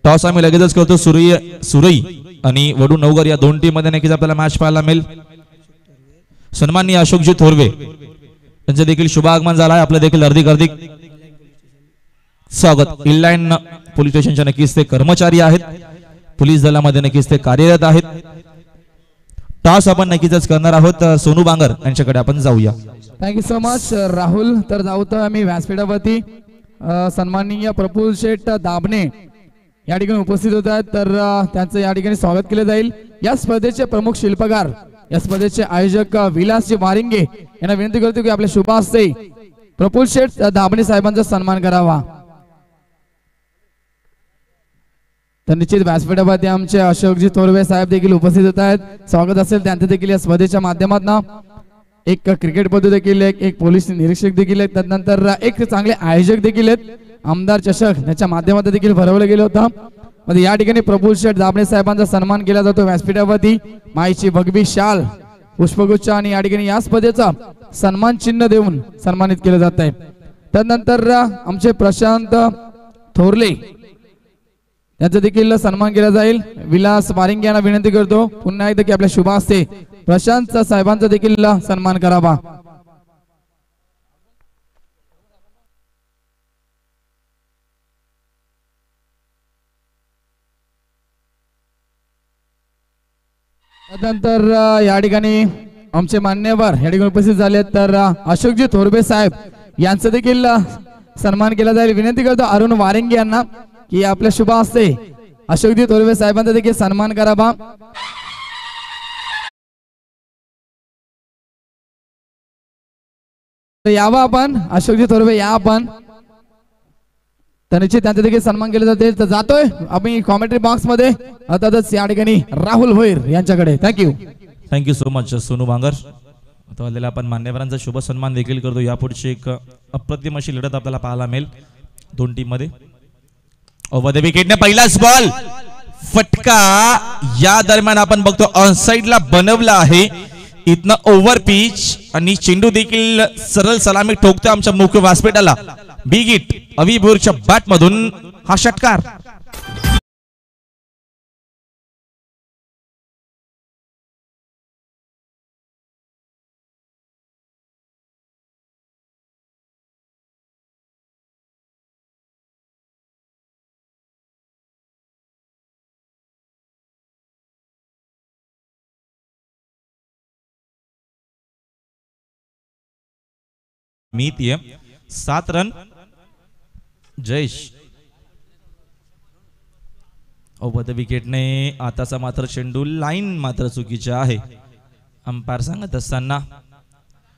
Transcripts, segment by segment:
Toss आम्ही लगेचच करतो. सुरई आणि वडू नवगर या दोन टीम मध्ये नक्कीच आपल्याला मॅच पाहायला मिळेल. सन्माननीय अशोकजी थोरवे त्यांचं देखील शुभ आगमन झालं आहे. आपलं देखील हार्दिक स्वागत. इनलाईन पोलीस स्टेशनच्या नक्कीच ते कर्मचारी आहेत. पोलीस दलामध्ये नक्कीच ते कार्यरत आहेत. टॉस आपण नक्कीच करणार आहोत. सोनू बांगर यांच्याकडे आपण जाऊया. Thank you so much Rahul. तर जाऊत आम्ही व्यासपीठावरती सन्माननीय प्रफुल्ल शेठ दाभणे या ठिकाणी उपस्थित होत आहेत. तर त्यांचं या ठिकाणी स्वागत केलं जाईल. या स्पर्धेचे प्रमुख शिल्पकार, या स्पर्धेचे आयोजक विलासजी वारिंगे यांना विनंती करतो की आपल्या शुभ हस्ते प्रफुल्ल शेठ दाभणे साहेबांचा सन्मान करावा. तर निश्चित व्यासपीठावरती आमचे अशोकजी थोरवे साहेब देखील उपस्थित होत आहेत. स्वागत असेल त्यांचं देखील या स्पर्धेच्या माध्यमातून. एक क्रिकेटपटू देखील एक पोलीस निरीक्षक देखील आहेत. त्यानंतर एक चांगले आयोजक देखील आहेत. आमदार चषक याच्या माध्यमातून देखील भरवलं गेलं होतं. मध्ये या ठिकाणी प्रफुल्ल शेठ दाभणे साहेबांचा सन्मान केला जातो. व्यासपीठावरती माईची भगवी शाल, पुष्पगुच्छ आणि या ठिकाणी या स्पर्धेचा सन्मान चिन्ह देऊन सन्मानित केलं जात आहे. त्यानंतर आमचे प्रशांत थोरले यांचा देखील सन्मान केला जाईल. विलास वारिंगे यांना विनंती करतो पुन्हा एकदा की आपल्या शुभ हस्ते प्रशांत साहेबांचा देखील सन्मान करावा. त्यानंतर या ठिकाणी आमचे मान्यवर या ठिकाणी उपस्थित झाले. तर अशोकजी थोरवे साहेब यांचा देखील सन्मान केला जाईल. विनंती करतो अरुण वारिंगे यांना की आपल्या शुभ हस्ते अशोकजी थोरवे साहेबांचा देखील सन्मान करावा. यावं आपण, अशोकजी थोरवे या आपण. तर निश्चित त्यांचा देखील सन्मान केला जाते. तर जातोय आम्ही कॉमेंट्री बॉक्स मध्ये. अर्थातच या ठिकाणी राहुल भोईर यांच्याकडे. थँक्यू सो मच सोनू बांगर. आता आपण मान्यवरांचा शुभ सन्मान देखील करतो. यापुढची एक अप्रतिम अशी लढत आपल्याला पाहायला मिळेल दोन टीम मध्ये. ओव्हर द विकेटने पहिलाच बॉल फटका. या दरम्यान आपण बघतो ऑन साइडला बनवला आहे. इथनं ओव्हर पिच आणि चेंडू देखील सरळ सलामी ठोकतो आमच्या मुख्य व्यासपीठाला. बिग हिट अविभूरच्या बॅट मधून हा षटकार. मीतीय 7 रन जयेश. ओव्हर द विकेटने आताचा मात्र चेंडू लाईन मात्र चुकीची आहे. अंपायर सांगत असताना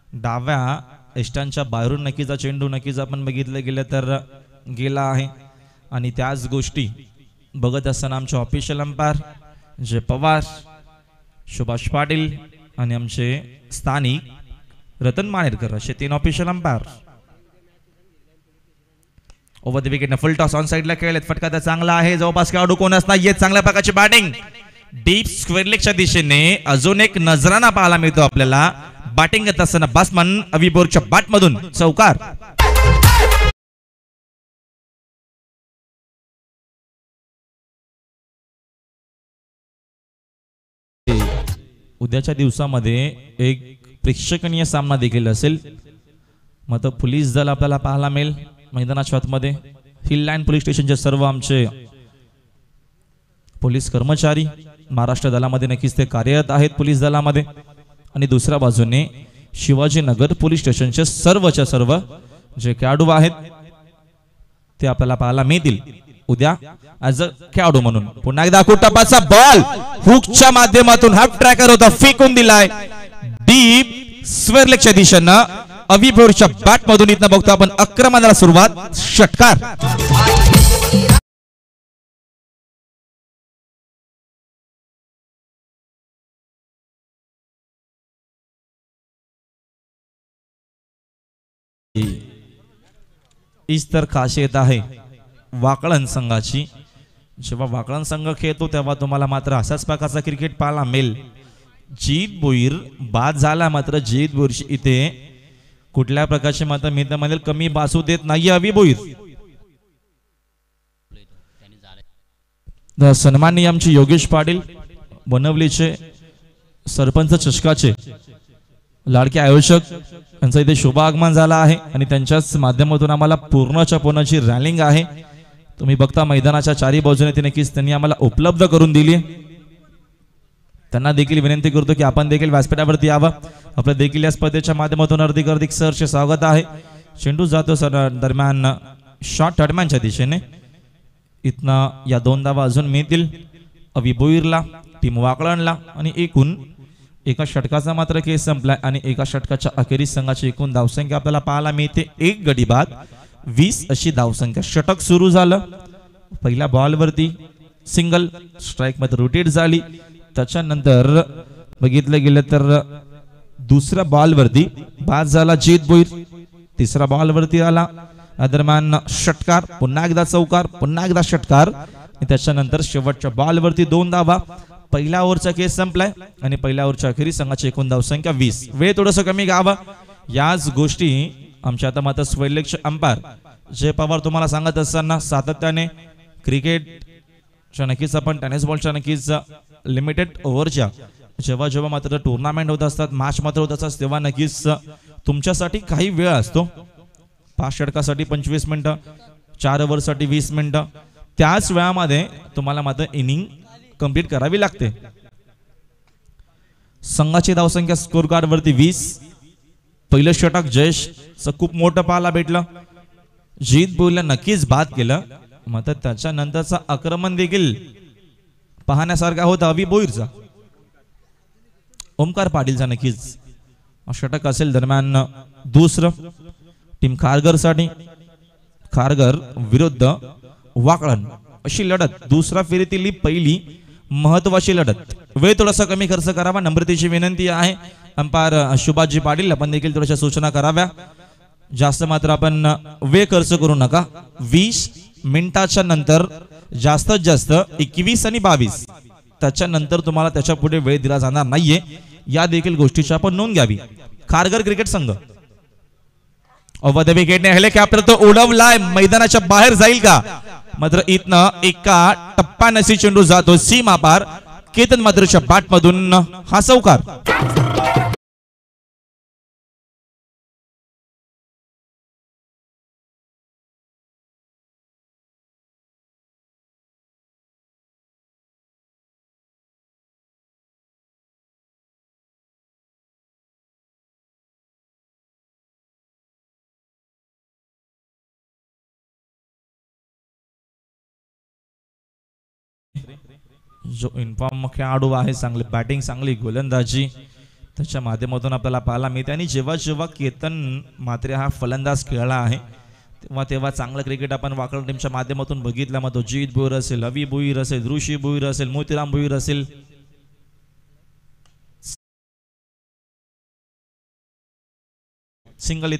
डाव्या एष्टांच्या बाहेरून नक्कीचा चेंडू नक्कीच आपण बघितलं गेलं तर गेला आहे. आणि त्याच गोष्टी बघत असताना आमचे ऑफिशियल अंपायर जय पवार, सुभाष पाटील आणि आमचे स्थानिक रतन मानेरकर असे 3 official umpire. Over the wicket full toss on साइडला खेळलेत. फटका तर चांगला आहे. जवळपास खेळाडू कोणच नाही. चांगल्या प्रकारची बॅटिंग डीप स्क्वेअर लेगच्या दिशेने अजून एक नजराना पाहायला मिळतो आपल्याला. बॅटिंग करत असताना बासमन अविभूरच्या बॅट मधून चौकार. उद्याच्या दिवसामध्ये एक प्रेक्षणीय सामना देखील असेल. मात्र पोलीस दल आपल्याला पाहायला मिळेल मैदानाच्या आतमध्ये. हिल लाईन पोलीस स्टेशनचे सर्व आमचे पोलीस कर्मचारी महाराष्ट्र दलामध्ये नक्कीच ते कार्यरत आहेत पोलीस दलामध्ये. आणि दुसऱ्या बाजूने शिवाजीनगर पोलीस स्टेशनचे सर्वच्या सर्व जे खेळाडू आहेत ते आपल्याला पाहायला मिळतील उद्या ऍज अ खेळाडू म्हणून. पुन्हा एकदा टपाचा बॉल हुकच्या माध्यमातून हाफ ट्रॅकर होता फेकून दिलाय डीप स्क्वेअर लेगच्या दिशेनं अविभूरच्या बॅट मधून. इथनं बघतो आपण आक्रमणाला सुरुवात. षटकार. हीच तर खासियत आहे वाकळण संघाची. जेव्हा वाकळण संघ खेळतो तेव्हा तुम्हाला मात्र अशाच प्रकारचा क्रिकेट पाहायला मिळेल. जीत भोईर बाद झाला मात्र जीत भोईरची इथे कुठल्या प्रकारचे मात्र मित्रांमध्ये कमी बासू देत नाही अवी भोईर. सन्माननीय आमचे योगेश पाटील बनवलीचे सरपंच चषकाचे लाडके आयोजक यांचं इथे शुभ आगमन झालं आहे आणि त्यांच्याच माध्यमातून आम्हाला पूर्णच्या पूर्णची रॅलिंग आहे. तुम्ही बघता मैदानाच्या चारी बाजूने ती नक्कीच त्यांनी आम्हाला उपलब्ध करून दिली. त्यांना देखील विनंती करतो की आपण देखील व्यासपीठावरती यावं. आपलं देखील या स्पर्धेच्या माध्यमातून हार्दिक सरचे स्वागत आहे. चेंडू जातो सर दरम्यान शॉर्ट थर्डमॅनच्या दिशेने. इथनं या 2 धावा अजून मिळतील अवि भोईरला, टीम वाकळणला आणि एकूण एका षटकाचा मात्र केस संपलाय आणि एका षटकाच्या अखेरीस संघाची एकूण धावसंख्या आपल्याला पाहायला मिळते 1 गडी बाद 20 अशी धावसंख्या. षटक सुरू झालं, पहिल्या बॉलवरती सिंगल स्ट्राइक मध्ये रोटेट झाली. त्याच्यानंतर बघितलं गेलं तर दुसऱ्या बॉलवरती बाद झाला जीत भोईर. तिसरा बॉलवरती आला दरम्यान षटकार, पुन्हा एकदा चौकार, पुन्हा एकदा षटकार. त्याच्यानंतर शेवटच्या बॉलवरती 2 धावा. पहिल्या ओव्हरचा केस संपलाय आणि पहिल्या ओव्हरच्या अखेरीस संघाची एकूण धावसंख्या 20. वेळ थोडंसं कमी घ्यावा. याच गोष्टी आमच्या आता मात्र स्वैलक्ष अंपायर जय पवार तुम्हाला सांगत असताना सातत्याने क्रिकेटच्या नक्कीच आपण टेनिस बॉलच्या नक्कीच लिमिटेड ओव्हरच्या जेव्हा मात्र टुर्नामेंट होत असतात, मॅच मात्र होत असतात, तेव्हा नक्कीच तुमच्यासाठी काही वेळ असतो. 5 षटकासाठी 25 मिनिटं, 4 ओव्हरसाठी 20 मिनिटं. त्याच वेळामध्ये तुम्हाला मात्र इनिंग कंप्लीट करावी लागते. संघाची धावसंख्या स्कोर कार्ड वरती 20. पहिलं षटक जयेशचं खूप मोठं पाहायला भेटलं. जीत भोईरला नक्कीच बाद केलं. मात्र त्याच्यानंतरचा आक्रमण देखील पाहण्यासारखा होता अवि भोईरचा. ओमकार पाटीलचा नक्कीच षटक असेल. दरम्यान दुसरं टीम खारघरसाठी, खारघर विरुद्ध वाकळण अशी लढत. दुसरा फेरीतील पहिली महत्वाची लढत. वेळ थोडासा कमी खर्च करावा नम्रतेची विनंती आहे. अंपायर सुभाषजी पाटील आपण देखील थोड्याशा सूचना कराव्या. जास्त मात्र आपण वेळ खर्च करू नका. 20 मिनिटाच्या नंतर जास्तीत जास्त 21 आणि 22 त्याच्यानंतर तुम्हाला त्याच्या पुढे वेळ दिला जाणार नाहीये. या देखील गोष्टीची आपण नोंद घ्यावी. खारघर क्रिकेट संघ ओव्हर द विकेटने हेलिकॉप्टर तो उडवलाय, मैदानाच्या बाहेर जाईल का? मात्र इथनं एका टप्प्याने चेंडू जातो सीमा पार. केतन मात्रच्या बॅट मधून हा चौकार. जो इन्फॉर्म खेळाडू आहे, चांगली बॅटिंग, चांगली गोलंदाजी त्याच्या माध्यमातून आपल्याला पाहायला मिळते. आणि जेव्हा केतन मात्रे हा फलंदाज खेळला आहे तेव्हा चांगलं क्रिकेट आपण वाकड टीमच्या माध्यमातून बघितलं. मग तो जीत भोईर असेल, अवि भोईर असेल, ऋषी भोईर असेल, मोतीराम भोईर असेल, सिंगल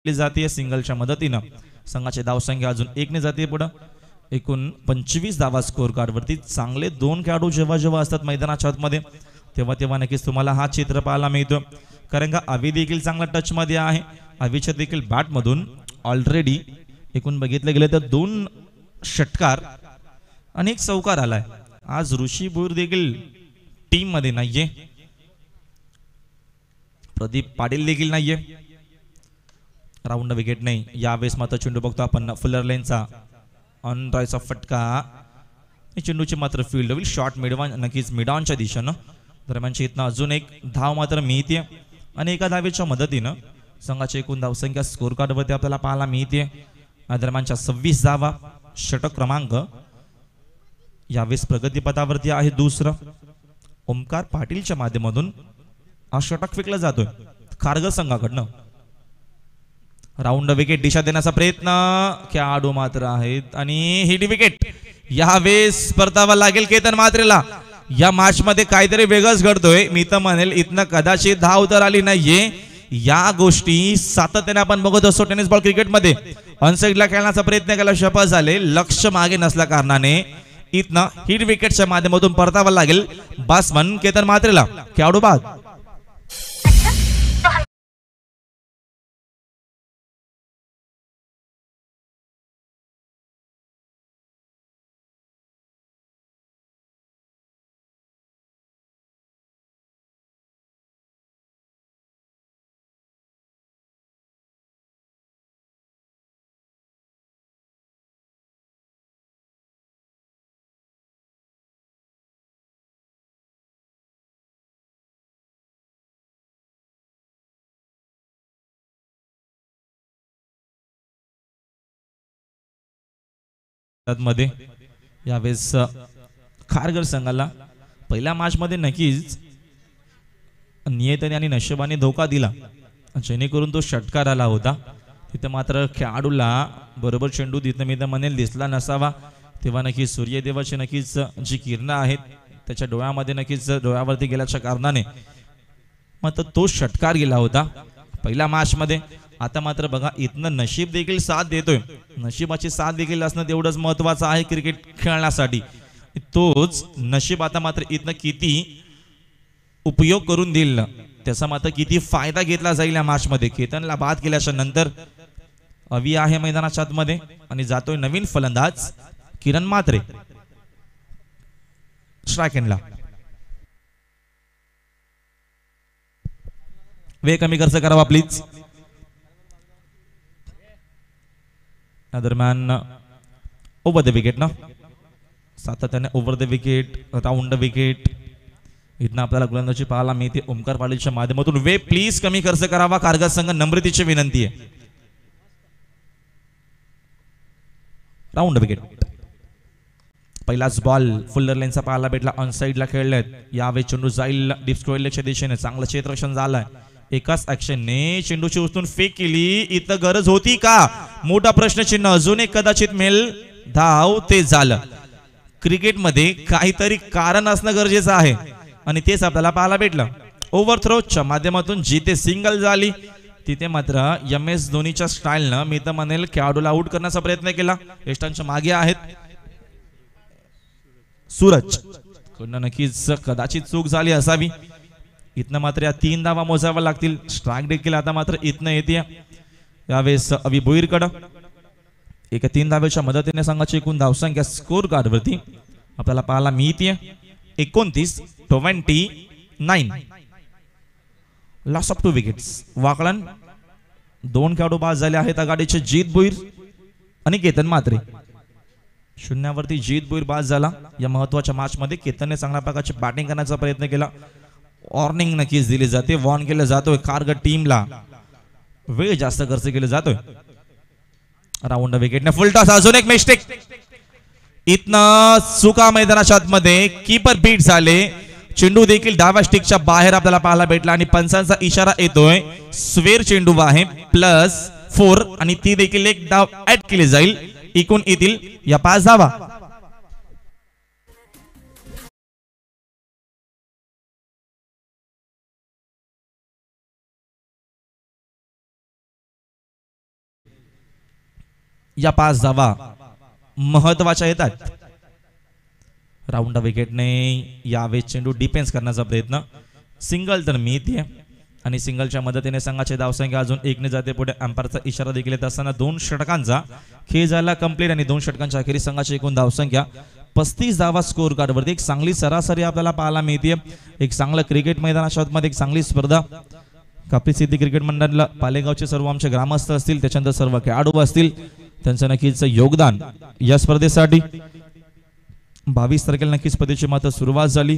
जातीय. सिंगलच्या मदतीनं संघाची धावसंख्या अजून 1 ने जाते पुढे. एकूण 25 धावा स्कोर कार्ड वरती. चांगले 2 खेळाडू जेव्हा असतात मैदानाच्या आतमध्ये तेव्हा नक्कीच तुम्हाला हा चित्र पाहायला मिळतो. कारण का अवि देखील चांगला टच मध्ये आहे. अविच्या देखील बॅट मधून ऑलरेडी एकूण बघितलं गेलं तर 2 षटकार आणि 1 चौकार आलाय. आज ऋषी भोईर देखील टीम मध्ये नाहीये. प्रदीप पाटील देखील नाहीये. राऊंड विकेट नाही. यावेळेस मात्र चेंडू बघतो आपण फुलर लेनचा ऑन रायचा फटका. चेंडूची मात्र फील्ड होईल. शॉर्ट मिडवन नक्कीच मिडॉनच्या दिशेनं. दरम्यानची इथनं अजून 1 धाव मात्र मिळते आणि एका धावेच्या मदतीनं संघाची एकूण धावसंख्या स्कोर कार्ड वरती आपल्याला पाहायला मिळते. दरम्यानच्या 26 धावा. षटक क्रमांक यावेळेस प्रगतीपथावरती आहे दुसरं. ओमकार पाटीलच्या माध्यमातून हा षटक फेकला जातोय खारघर संघाकडनं. राऊंड विकेट दिशा देण्याचा प्रयत्न खेळाडू मात्र आहेत आणि हिट विकेट. यावेळेस परतावा लागेल केतन मात्रेला. या मॅच मध्ये काहीतरी वेगळंच घडतोय. मी तर म्हणेल इथनं कदाचित धाव तर आली नाहीये. या गोष्टी सातत्याने आपण बघत असतो टेनिस बॉल क्रिकेटमध्ये. अनसाइडला खेळण्याचा प्रयत्न केला, शपथ झाले, लक्ष मागे नसल्या कारणाने इथनं हिट विकेटच्या माध्यमातून परतावा लागेल बॅट्समन केतन मात्रेला. खेळाडू बाद. मध्ये यावेळेस खारघर संघाला पहिल्या मॅच मध्ये नक्कीच नियतीने आणि नशिबाने धोका दिला, जेणेकरून तो षटकार आला होता. तिथे मात्र खेळाडूला बरोबर चेंडू तिथे मी तर म्हणेल दिसला नसावा, तेव्हा नक्कीच सूर्यदेवाची नक्कीच जी किरणं आहेत त्याच्या डोळ्यामध्ये नक्कीच डोळ्यावरती गेल्याच्या कारणाने मात्र तो षटकार गेला होता पहिल्या मॅच मध्ये. आता मात्र बघा इथनं नशीब देखील साथ देतोय, नशिबाची साथ देखील असणं तेवढंच महत्वाचं आहे क्रिकेट खेळण्यासाठी. तोच नशीब आता मात्र इथनं किती उपयोग करून देईल, त्याचा मात्र किती फायदा घेतला जाईल या मॅच मध्ये. केतनला बाद केल्याच्या नंतर अवी आहे मैदानाच्या आतमध्ये आणि जातोय नवीन फलंदाज किरण म्हात्रे स्ट्राइक एंडला. वेळ कमी खर्च करावा प्लीज. दरम्यान ओव्हर द विकेट ना सातत्याने over the wicket, round the wicket इथनं आपल्याला गोलंदाजी पाहायला मिळते ओमकार पाटीलच्या माध्यमातून. वे प्लीज कमी खर्च करावा, खारघर संघ नम्रतेची विनंती आहे. Round wicket. पहिलाच बॉल फुल्लर लेनचा पाहायला भेटला, ऑन साइडला खेळलेत. यावेळी चेंडू जाईल डीप स्क्वेअरच्या दिशेने, चांगलं क्षेत्ररक्षण झालंय. एकाच ऍक्शनने चेंडूची उचलून फेक केली, इथं गरज होती का? मोठा प्रश्नचिन्ह. अजून एक कदाचित मिळेल धाव, ते झालं. क्रिकेटमध्ये काहीतरी कारण असणं गरजेचं आहे आणि तेच आपल्याला पाहायला भेटलं. ओव्हरथ्रोच्या माध्यमातून जिथे सिंगल झाली तिथे मात्र MS धोनीच्या स्टाईलनं मी तर म्हणेल खेळाडूला आउट करण्याचा प्रयत्न केला. यष्टांच्या मागे आहेत सूरज, नक्कीच कदाचित चूक झाली असावी. इथनं मात्र या 3 धावा मोजाव्या लागतील. स्ट्राइक देखील आता मात्र इथनं येते यावेळेस अवी भोईरकडं. एका 3 धावेच्या मदतीने संघाची एकूण धावसंख्या स्कोर कार्डवरती आपल्याला पाहायला मिळते 29-29. Loss of 2 wickets. वाकलन 2 खेळाडू बाद झाले आहेत आघाडीचे, जीत भोईर आणि केतन म्हात्रे. शून्यावरती जीत भोईर बाद झाला. या महत्वाच्या मॅच मध्ये केतनने चांगल्या प्रकारची बॅटिंग करण्याचा प्रयत्न केला. वॉर्निंग नक्कीच दिली जाते, वॉर्न केलं जातोय खारघर टीमला, वेळ जास्त खर्च केला जातोय. राऊंड विकेटने फुल टॉस. अजून एक मिस्टेक इथनं चुका मैदानाच्या आतमध्ये, कीपर बीट झाले. चेंडू देखील डाव्या स्टिकच्या बाहेर आपल्याला पाहायला भेटला आणि पंचांचा इशारा येतोय स्वेर चेंडू आहे +4 आणि ती देखील एक डाव ऍड केली जाईल. एकूण येतील या 5 धावा. या 5 धावा महत्वाच्या येतात. राऊंड विकेटने यावेळेस चेंडू डिफेन्स करण्याचा प्रयत्न, सिंगल तर मिळते आणि सिंगलच्या मदतीने संघाची धावसंख्या अजून 1 ने जाते पुढे. अंपायरचा इशारा देखील येत असताना 2 षटकांचा खेळ झाला कंप्लीट आणि 2 षटकांच्या अखेरीस संघाची एकूण धावसंख्या 35 धावा स्कोर कार्डवरती. एक चांगली सरासरी आपल्याला पाहायला मिळते. एक चांगलं क्रिकेट मैदानाच्या आतमध्ये एक चांगली स्पर्धा. कापी सिद्धी क्रिकेट मंडळाला पालेगावचे सर्व आमचे ग्रामस्थ असतील, त्याच्यानंतर सर्व खेळाडू असतील, त्यांचं नक्कीच योगदान या स्पर्धेसाठी. 22 तारखेला नक्कीच स्पर्धेची मात्र सुरुवात झाली.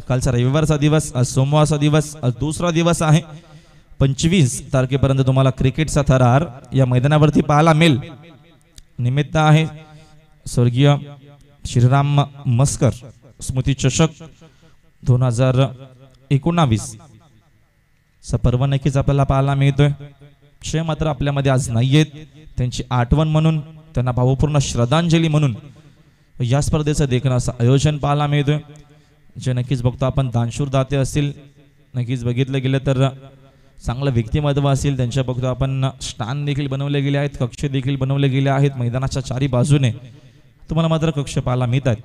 कालचा रविवारचा दिवस, आज सोमवारचा दिवस, आज दुसरा दिवस आहे. 25 तारखेपर्यंत तुम्हाला क्रिकेटचा थरार या मैदानावरती पाहायला मिळेल. निमित्त आहे स्वर्गीय श्रीराम मस्कर स्मृती चषक 2019 चा पर्व नक्कीच आपल्याला पाहायला मिळतोय. क्षय मात्र आपल्यामध्ये आज नाहीयेत. त्यांची आठवण म्हणून, त्यांना भावपूर्ण श्रद्धांजली म्हणून या स्पर्धेचं देखणं असं आयोजन पाहायला मिळतोय, जे नक्कीच बघतो आपण. दानशूर दाते असतील, नक्कीच बघितलं गेलं तर चांगलं व्यक्तिमत्व असेल, त्यांच्या बघतो आपण. स्टॅन देखील बनवले गेले आहेत, कक्ष देखील बनवले गेले आहेत मैदानाच्या चारी बाजूने. तुम्हाला मात्र कक्ष पाहायला मिळतात.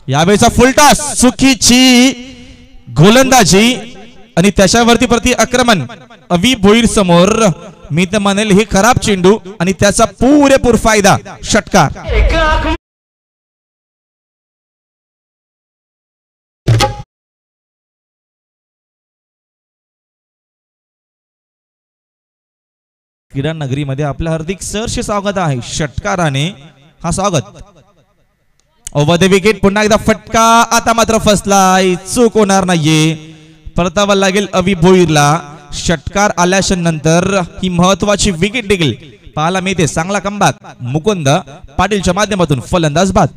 यावेळेचा फुलटॉस, चुकीची गोलंदाजी आणि त्याच्यावरती प्रति आक्रमण अवी भोईर समोर. मी तर म्हणेल ही खराब चेंडू आणि त्याचा पुरेपूर फायदा षटकार. क्रीडा नगरीमध्ये आपलं हार्दिक सहर्ष स्वागत आहे. षटकाराने हा स्वागत. Over the wicket. पुन्हा एकदा फटका. आता मात्र फसलाय, चूक होणार नाहीये. परतावा लागेल अवी भोईरला. षटकार आल्याच्या नंतर ही महत्वाची विकेट देखील पाहायला मिळते चांगला कमबॅक मुकुंद पाटीलच्या माध्यमातून फलंदाज बाद.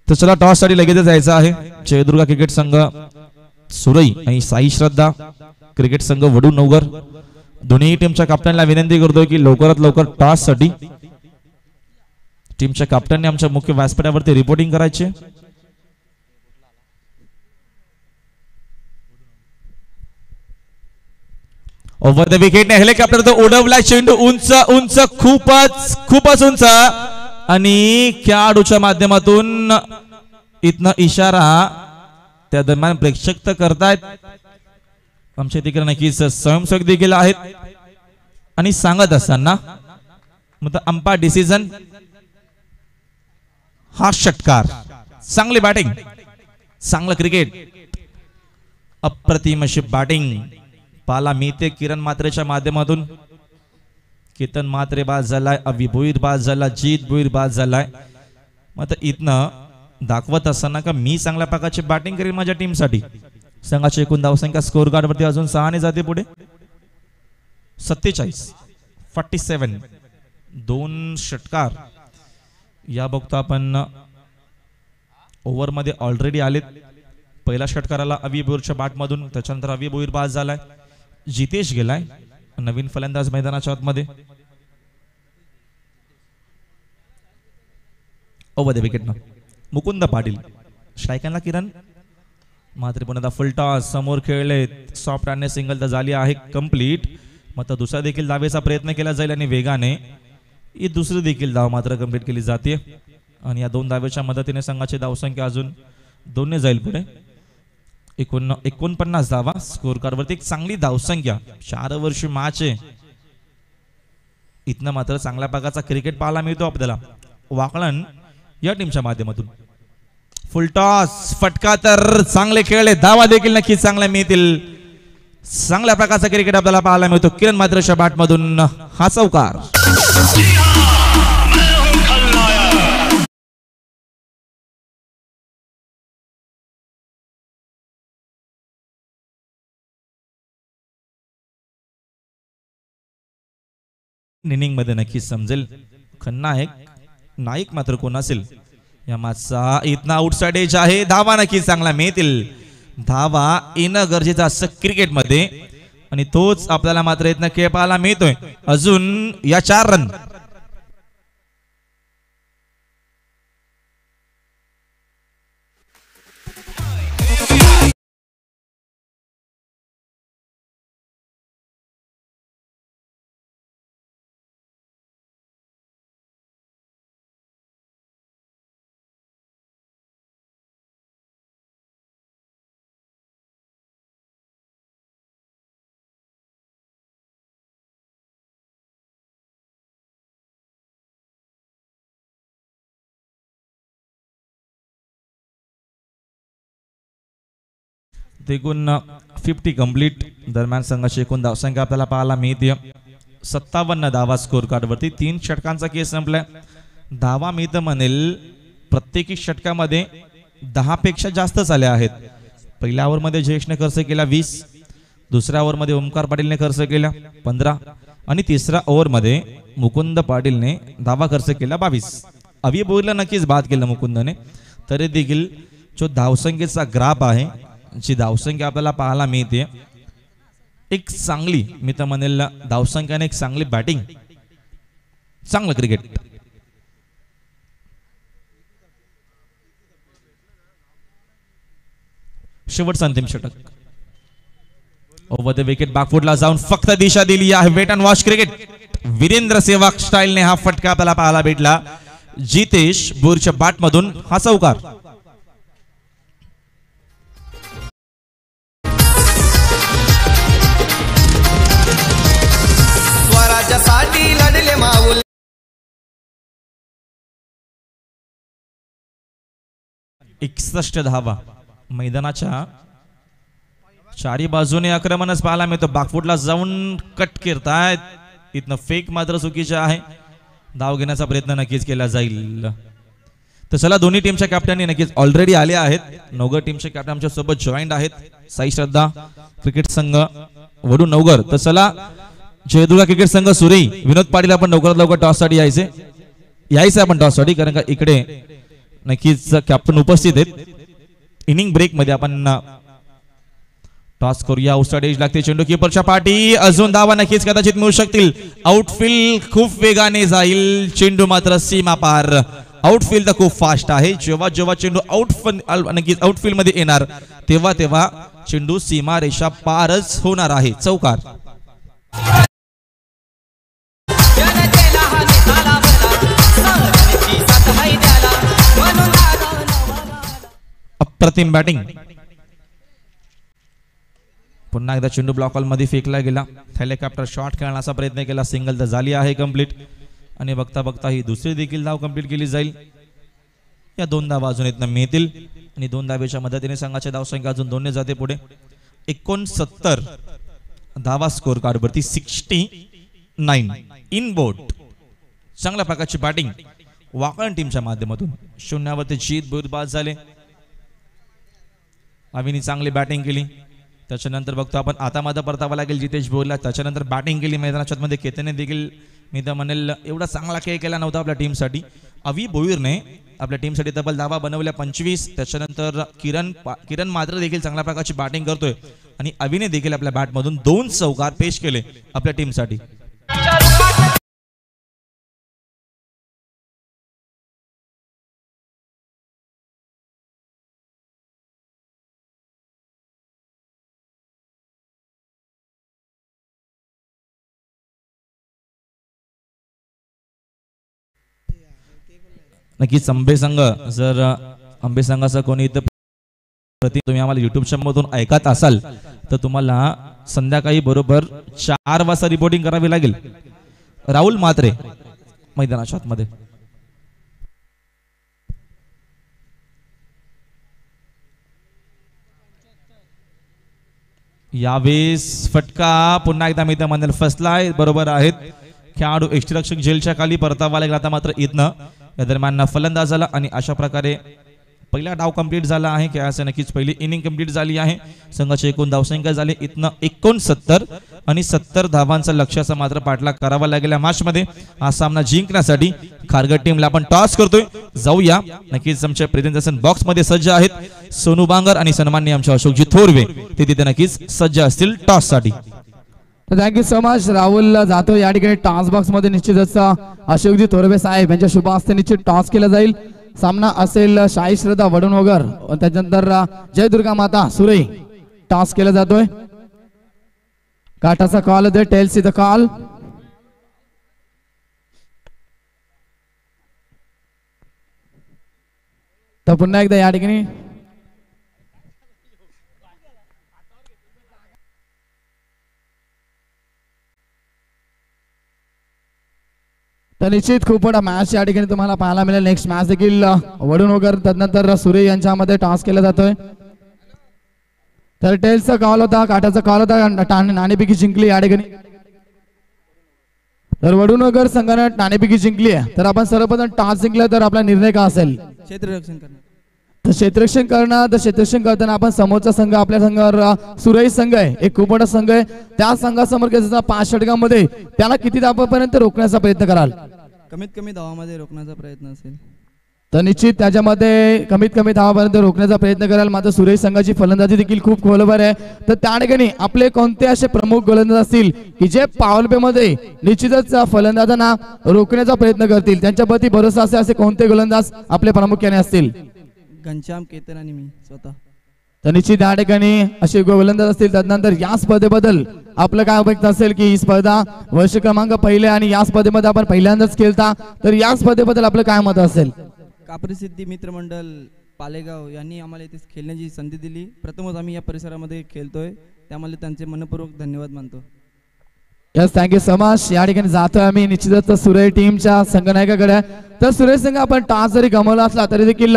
तर चला टॉस साठी लगेच जायचं आहे. जयदुर्गा क्रिकेट संघ सुरई आणि साई श्रद्धा क्रिकेट संघ वडू नवगर दोन्ही टीमच्या कॅप्टनला विनंती करतोय की लवकरात लवकर टॉस साठी टीमच्या कॅप्टनने आमच्या मुख्य व्यासपीठावरती रिपोर्टिंग करायचे. ओव्हर द विकेटने हेलिकॉप्टर तो उडवला चेंडू उंच उंच खूपच खूपच उंच आणि खेळाडूच्या माध्यमातून इथनं इशारा त्या दरम्यान प्रेक्षक तर करतायत आमच्या तिकडे नक्कीच स्वयंसेवक देखील आहेत आणि सांगत असताना मग अंपायर डिसिजन हा षटकार चांगली बॅटिंग चांगलं क्रिकेट अप्रतिम अशी बॅटिंग पाला मिळते किरण मात्रेच्या माध्यमातून. केतन मात्रे बाद झालाय अभि भोईर बाद झाला जीत भोईर बाद झालाय. मग इथनं दाखवत असताना का मी चांगल्या प्रकारची बॅटिंग करेल माझ्या टीमसाठी. संघाची एकूण धावसंख्या स्कोर कार्ड वरती अजून 6 ने जाते पुढे 47 दोन षटकार या बघतो आपण ओव्हर मध्ये ऑलरेडी आलेत. पहिल्या षटकाराला अभि भोईरच्या बॅट मधून त्याच्यानंतर अभि भोईर बाद झालाय. जितेश गेलाय नवीन फलंदाज मैदानाच्या आतमध्ये. ओव्हर द विकेट ना मुकुंद पाटील स्ट्रायकरला किरण मात्र पुन्हा फुल टॉस समोर खेळले सॉफ्ट आणि सिंगल तर झाली आहे कंप्लीट. मग दुसरा देखील धावेचा प्रयत्न केला जाईल आणि वेगाने ही दुसरी देखील धाव मात्र कंप्लीट केली जाते आणि या दोन धावेच्या मदतीने संघाची धावसंख्या अजून 2 ने जाईल पुढे. 49 धावा स्कोर कार्ड वरती एक चांगली धावसंख्या 4 वर्षी मॅच आहे. इथनं मात्र चांगल्या प्रकारचा क्रिकेट पाहायला मिळतो आपल्याला वाकळण या टीमच्या माध्यमातून. फुल टॉस फटका तर चांगले खेळले धावा देखील नक्कीच चांगल्या मिळतील. चांगल्या प्रकारचा क्रिकेट आपल्याला पाहायला मिळतो किरण मात्रेच्या बॅट मधून हा चौकार. इनिंग मध्ये नक्कीच समजेल खन्नायक नाईक मात्र कोण असेल या माचा. इथना आउटसाइड एज आहे धावा नक्कीच चांगला मिळतील. धावा येणं गरजेचं असतं क्रिकेट मध्ये आणि तोच आपल्याला मात्र इथनं खेळ पाहायला मिळतोय. अजून या 4 रन देखून 50 कंप्लीट दरम्यान संघाची एकूण धावसंख्या आपल्याला पाहायला मिळते 57 धावा स्कोर कार्ड वरती. 3 षटकांचा केस संपलाय. धावा मिळत म्हणेल प्रत्येकी षटकामध्ये 10 पेक्षा जास्त झाले आहेत. पहिल्या ओव्हर मध्ये जयेशने खर्च केला 20, दुसऱ्या ओव्हर मध्ये ओमकार पाटीलने खर्च केला 15 आणि तिसऱ्या ओव्हर मध्ये मुकुंद पाटीलने धावा खर्च केला 22. अभि भोईरला नक्कीच बाद केलं मुकुंदने. तरी देखील जो धावसंख्येचा ग्राफ आहे जी धावसंख्या आपल्याला पाहायला मिळते एक चांगली मी तर म्हणेल धावसंख्याने एक चांगली बॅटिंग चांगलं क्रिकेट. शेवटचा अंतिम षटक ओव्हर द विकेट बॅकफुटला जाऊन फक्त दिशा दिली आहे. Wait and watch cricket Virender Sehwag स्टाईलने हा फटका आपल्याला पाहायला भेटला. जितेश भोईरच्या बॅट मधून हा चौकार. स्वराज्यासाठी लढले माऊल 61 धावा मैदानाच्या चारी बाजूने आक्रमणच पाहायला मिळतो. बॅकफुटला जाऊन कट करतायत. इथनं फेक मात्र चुकीचे आहे. धाव घेण्याचा प्रयत्न नक्कीच केला जाईल. तर चला दोन्ही टीमच्या कॅप्टननी नक्कीच ऑलरेडी आले आहेत. नवघर टीमचे कॅप्टन आमच्या सोबत जॉईंट आहेत. साई श्रद्धा क्रिकेट संघ वडू नवघर. तर चला जयदुर्गा क्रिकेट संघ सुरई विनोद पाटील आपण लवकरात लवकर टॉस साठी यायचं आपण टॉस साठी, कारण का इकडे नक्कीच कॅप्टन उपस्थित आहेत. इनिंग ब्रेक मध्ये आपण टॉस करूया. आउटसाइड एज लागते चेंडू कीपरच्या पाठी. अजून धावा नक्कीच कदाचित मिळू शकतील. आउटफील्ड खूप वेगाने जाईल. चेंडू मात्र सीमा पार. आउटफील्ड तर खूप फास्ट आहे. जेव्हा जेव्हा चेंडू नक्कीच आउटफील्ड मध्ये येणार तेव्हा तेव्हा चेंडू सीमा रेषा पारच होणार आहे. चौकार. अप्रतिम बॅटिंग. पुन्हा एकदा चेंडू ब्लॉक हॉल मध्ये फेकला गेला. हेलिकॉप्टर शॉट खेळण्याचा प्रयत्न केला. सिंगल तर झाली आहे कंप्लीट. आणि बघता बघता ही दुसरी देखील धाव कंप्लीट केली जाईल. या 2 धावा अजून इथनं मिळतील आणि 2 धावेच्या मदतीने संघाची धावसंख्या अजून 2 जाते पुढे. 69 धावा स्कोर कार्ड वरती. 69 इन बोर्ड. चांगल्या प्रकारची बॅटिंग वाकळण टीमच्या माध्यमातून. 0 वरती जीत बाद झाले. अविनी चांगली बॅटिंग केली. त्याच्यानंतर बघतो आपण आता मध्ये परतावा लागेल जितेश भोरला. त्याच्यानंतर बॅटिंग केली मैदानाच्या मध्ये. केतने देखील मी तर म्हणेल एवढा चांगला खेळ केला नव्हता आपल्या टीमसाठी. अवी भोईरने आपल्या टीमसाठी तब्बल धावा बनवल्या 25. त्याच्यानंतर किरण मात्र देखील चांगल्या प्रकारची बॅटिंग करतोय आणि अविने देखील आपल्या बॅटमधून 2 चौकार पेश केले आपल्या टीमसाठी. नक्कीच आंबे संघ जर आंबे संघाचा कोणी इथं तुम्ही आम्हाला युट्यूबच्या मधून ऐकत असाल तर तुम्हाला संध्याकाळी बरोबर 4 वाजता रिपोर्टिंग करावी लागेल. राहुल मात्रे मैदानाच्या आतमध्ये. यावेळेस फटका पुन्हा एकदा मी त्या फसलाय. बरोबर आहेत खेळाडू. यष्टीरक्षक जेलच्या खाली परतावा लागला. आता मात्र इथनं या दरम्यान फलंदाज झाला आणि अशा प्रकारे पहिला डाव कंप्लीट झाला आहे. खेळाची नक्कीच पहिली इनिंग कंप्लीट झाली आहे. संघाची एकूण धावसंख्या झाली इथनं 69 आणि 70 धावांचा लक्ष्याचा मात्र पाठलाग करावा लागेल मॅच मध्ये. हा सामना जिंकण्यासाठी खारघर टीमला आपण टॉस करतोय. जाऊया. नक्कीच आमच्या प्रेझेंटेशन बॉक्स मध्ये सज्ज आहेत सोनू बांगर आणि सन्माननीय आमचे अशोकजी थोरवे. ते तिथे नक्कीच सज्ज असतील टॉस साठी. Thank you so much. राहुल जातो या ठिकाणी टॉस बॉक्स मध्ये. निश्चितच अशोकजी थोरवे साहेब यांच्या शुभ हस्ते निश्चित टॉस केला जाईल. सामना असेल साई श्रद्धा वडून वगर. त्याच्यानंतर जयदुर्गा माता सुरई. टॉस केला जातोय. काटाचा कॉल दे. Tails the call. तर पुन्हा एकदा या ठिकाणी तर निश्चित खूप मोठा मॅच या ठिकाणी तुम्हाला पाहायला मिळेल. नेक्स्ट मॅच देखील वडून वगैरे त्यानंतर सुरे यांच्यामध्ये टॉस केला जातोय. तर टेल्सचा कॉल होता. काटाचा कॉल होता. नाणेफेकी जिंकली या ठिकाणी. तर वडून वगैरे संघाने नाणेफेकी जिंकली आहे. तर आपण सर्वप्रथम टॉस जिंकला तर आपला निर्णय काय असेल? क्षेत्ररक्षण करणं. तर क्षेत्ररक्षण करणं. तर क्षेत्ररक्षण करताना आपण समोरचा संघ आपल्या संघावर सुरई संघ आहे एक खूप मोठा संघ आहे. त्या संघासमोर 5 षटकांमध्ये त्याला किती धावापर्यंत रोखण्याचा प्रयत्न कराल? कमीत कमी धावामध्ये रोखण्याचा प्रयत्न असेल. तर निश्चित त्याच्यामध्ये कमीत कमी धावापर्यंत रोखण्याचा प्रयत्न कराल. मात्र सुरई संघाची फलंदाजी देखील खूप खोलवर आहे. तर त्या ठिकाणी आपले कोणते असे प्रमुख गोलंदाज असतील की जे पॉवर प्ले मध्ये निश्चितच फलंदाजांना रोखण्याचा प्रयत्न करतील? त्यांच्यावरती भरोसा असे कोणते गोलंदाज आपले प्रामुख्याने असतील? घनश्याम, केतन आणि मी स्वतः. तर निश्चित या ठिकाणी असे गोलंदाज असतील. त्यानंतर या स्पर्धेबद्दल आपलं काय अपेक्षा असेल की ही स्पर्धा वर्ष क्रमांक पहिले आणि या स्पर्धेमध्ये आपण पहिल्यांदाच खेळता. तर या स्पर्धेबद्दल आपलं काय मत असेल? कापरी सिद्धी मित्रमंडळ पालेगाव यांनी आम्हाला इथे खेळण्याची संधी दिली. प्रथमच आम्ही या परिसरामध्ये खेळतोय त्यामुळे त्यांचे मनपूर्वक धन्यवाद मानतो. Yes thank you so much. या ठिकाणी जातोय आम्ही निश्चितच सुरेश टीमच्या संघनायकाकडे. तर सुरेश संघ आपण टॉस जरी गमावला असला तरी देखील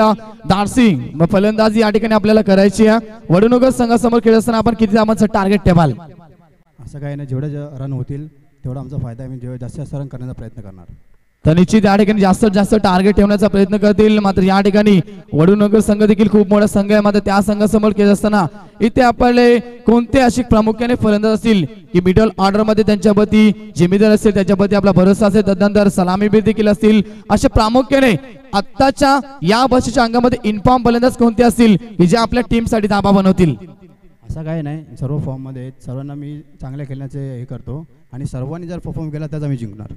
धाडसी फलंदाजी या ठिकाणी आपल्याला करायची आहे. वडनगर संघासमोर खेळत असताना आपण किती धावांचं टार्गेट ठेवाल? असं काही नाही, जेवढे रन होतील तेवढा आमचा फायदा आहे. मी जास्तीत जास्त रन करण्याचा प्रयत्न करणार. तर निश्चित या ठिकाणी जास्तीत जास्त टार्गेट ठेवण्याचा प्रयत्न करतील. मात्र या ठिकाणी वडूनगर संघ देखील खूप मोठा संघ आहे. मात्र त्या संघासमोर खेळत असताना इथे आपले कोणते अशी प्रामुख्याने फलंदाज असतील की मिडल ऑर्डर मध्ये त्यांच्यावरती जिम्मेदार असतील, त्याच्यावरती आपला भरोसा असेल, तदनंतर सलामीबीर देखील असतील. असे प्रामुख्याने आत्ताच्या या वर्षाच्या अंगामध्ये इन्फॉर्म फलंदाज कोणते असतील की जे आपल्या टीमसाठी धाबा बनवतील? असं काही नाही, सर्व फॉर्ममध्ये आहेत. सर्वांना मी चांगल्या खेळण्याचे हे करतो आणि सर्वांनी जर परफॉर्म केला त्याच आम्ही जिंकणार.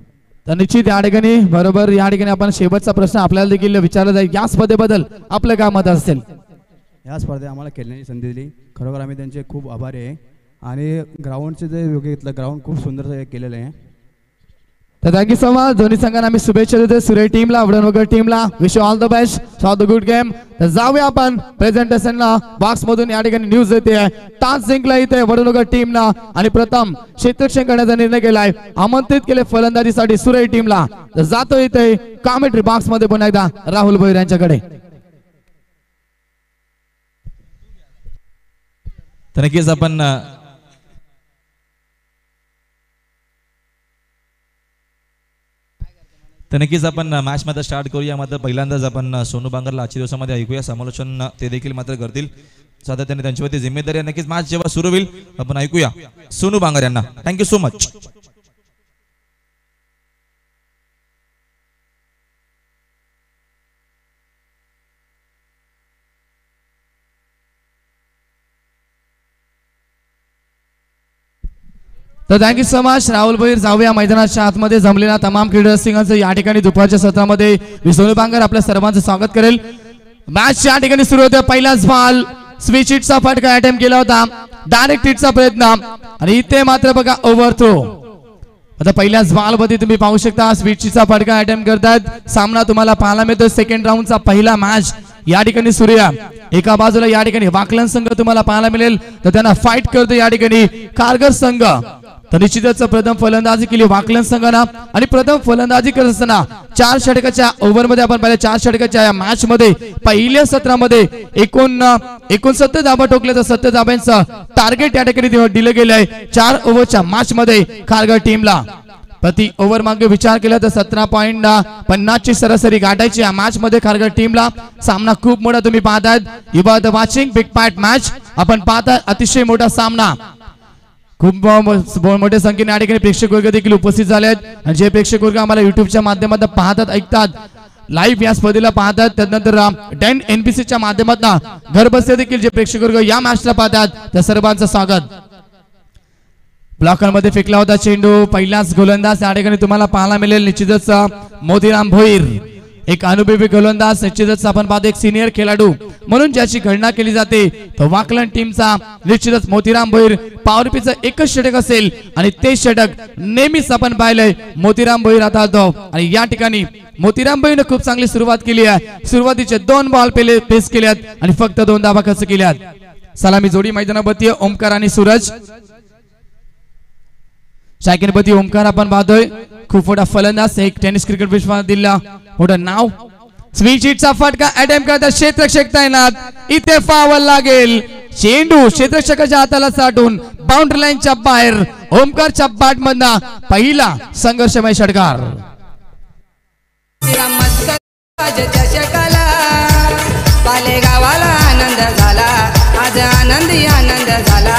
तर निश्चित या ठिकाणी बरोबर या ठिकाणी आपण शेवटचा प्रश्न आपल्याला देखील विचारला जाईल. या स्पर्धेबद्दल आपलं काय मत असेल? या स्पर्धेत आम्हाला खेळण्याची संधी दिली, खरोखर आम्ही त्यांचे खूप आभारी आहे. आणि ग्राउंडचे जे योग्य घेतलं, ग्राउंड खूप सुंदर केलेलं आहे. तर थँक्यू सो मच. दोन्ही संघांना आम्ही शुभेच्छा देतो. सुरेश टीमला, वडनगर टीमला wish all the best for the good game. तर जाऊया आपण प्रेझेंटेशनला. बॉक्स मधून या ठिकाणी न्यूज येते. टॉस जिंकला इथे वडनगर टीमला आणि प्रथम क्षेत्ररक्षण करण्याचा निर्णय केलाय. आमंत्रित केले फलंदाजीसाठी सुरेश टीमला. तर जातो इथे कॉमेंट्री बॉक्स मध्ये पुन्हा एकदा राहुल भोईर यांच्याकडे. तर नक्कीच आपण मॅच मध्ये स्टार्ट करूया. मात्र पहिल्यांदाच आपण सोनू बांगरला आजच्या दिवसामध्ये ऐकूया समालोचन ते देखील मात्र करतील. सातत्याने त्यांच्यावरती जिम्मेदारी आहे. नक्कीच मॅच जेव्हा सुरू होईल आपण ऐकूया सोनू बांगर यांना. Thank you so much. तर thank you so much Rahul Bhoir. जाऊया मैदानाच्या आतमध्ये जमलेल्या तमाम क्रीडारसिकांचं या ठिकाणी दुपारच्या सत्रामध्ये मी सोनू बांगर आपल्या सर्वांचं स्वागत करेल. मॅच या ठिकाणी सुरू होते. पहिलाच बॉल स्विच हिटचा फटका अटेम्प्ट केला होता, डायरेक्ट हिटचा प्रयत्न आणि इथे मात्र बघा ओव्हर थ्रो. आता पहिल्याच बॉल मध्ये तुम्ही पाहू शकता स्विच हिटचा फटका अटेम्प्ट करतात. सामना तुम्हाला पाहायला मिळतो. सेकंड राऊंडचा पहिला मॅच या ठिकाणी सुरू आहे. एका बाजूला या ठिकाणी वाकलन संघ तुम्हाला पाहायला मिळेल, तर त्यांना फाईट करतो या ठिकाणी कारगर संघ. तर निश्चितच प्रथम फलंदाजी केली वाकलन संघानं आणि प्रथम फलंदाजी करत असताना 4 षटकाच्या ओव्हर मध्ये आपण पाहिलं 4 षटकाच्या या मॅच मध्ये पहिल्या सत्रामध्ये 69 धाबा ठोकल्या. तर 70 धाब्यांचं टार्गेट या ठिकाणी दिलं गेलं आहे 4 ओव्हरच्या मॅच मध्ये खारघर टीमला. प्रति ओव्हर मागे विचार केला तर 17.50 ची सरासरी गाठायची या मॅच मध्ये खारघर टीमला. सामना खूप मोठा तुम्ही पाहताय. You are the watching big part match. आपण पाहताय अतिशय मोठा सामना. खूप मोठ्या संख्येने या ठिकाणी प्रेक्षक वर्ग देखील उपस्थित झाले आहेत. आणि जे प्रेक्षक वर्ग आम्हाला युट्यूबच्या माध्यमातून पाहतात, ऐकतात, लाईव्ह या स्पर्धेला पाहतात, त्यानंतर डेन एनबीसीच्या माध्यमातून घर बसले देखील जे प्रेक्षक वर्ग या मॅचला पाहतात त्या सर्वांचं स्वागत. ब्लॉकरमध्ये फेकला होता चेंडू. पहिलाच गोलंदाज या ठिकाणी तुम्हाला पाहायला मिळेल निश्चितच मोतीराम भोईर. एक अनुभवी गोलंदाज निश्चितच आपण पाहतो एक सिनियर खेळाडू म्हणून ज्याची गणना केली जाते तो वाकलन टीमचा निश्चितच मोतीराम भोईर. पॉवर पीचं एकच षटक असेल आणि ते षटक नेहमीच आपण पाहिलंय मोतीराम भोईर हाताळतो. आणि या ठिकाणी मोतीराम भोईरने खूप चांगली सुरुवात केली आहे. सुरुवातीचे 2 बॉल पेस केल्यात आणि फक्त 2 धावा खर्च केल्यात. सलामी जोडी मैदानावरती ओमकार आणि सूरज. शाकिनपती ओमकार आपण पाहतोय खूप मोठा फलंदाज, एक टेनिस क्रिकेट विश्वात दिला मोठं नाव. स्विच हिटचा फटका अटेम्प्ट करतात क्षेत्ररक्षक तैनात. इथे फावल लागेल. चेंडू क्षेत्ररक्षकाच्या हाताला साठून बाउंड्री लाईनच्या बाहेर. ओमकारच्या बॅट मधला पहिला संघर्षमय षटकार. पालेगावाला आनंद झाला आज, आनंदी आनंद झाला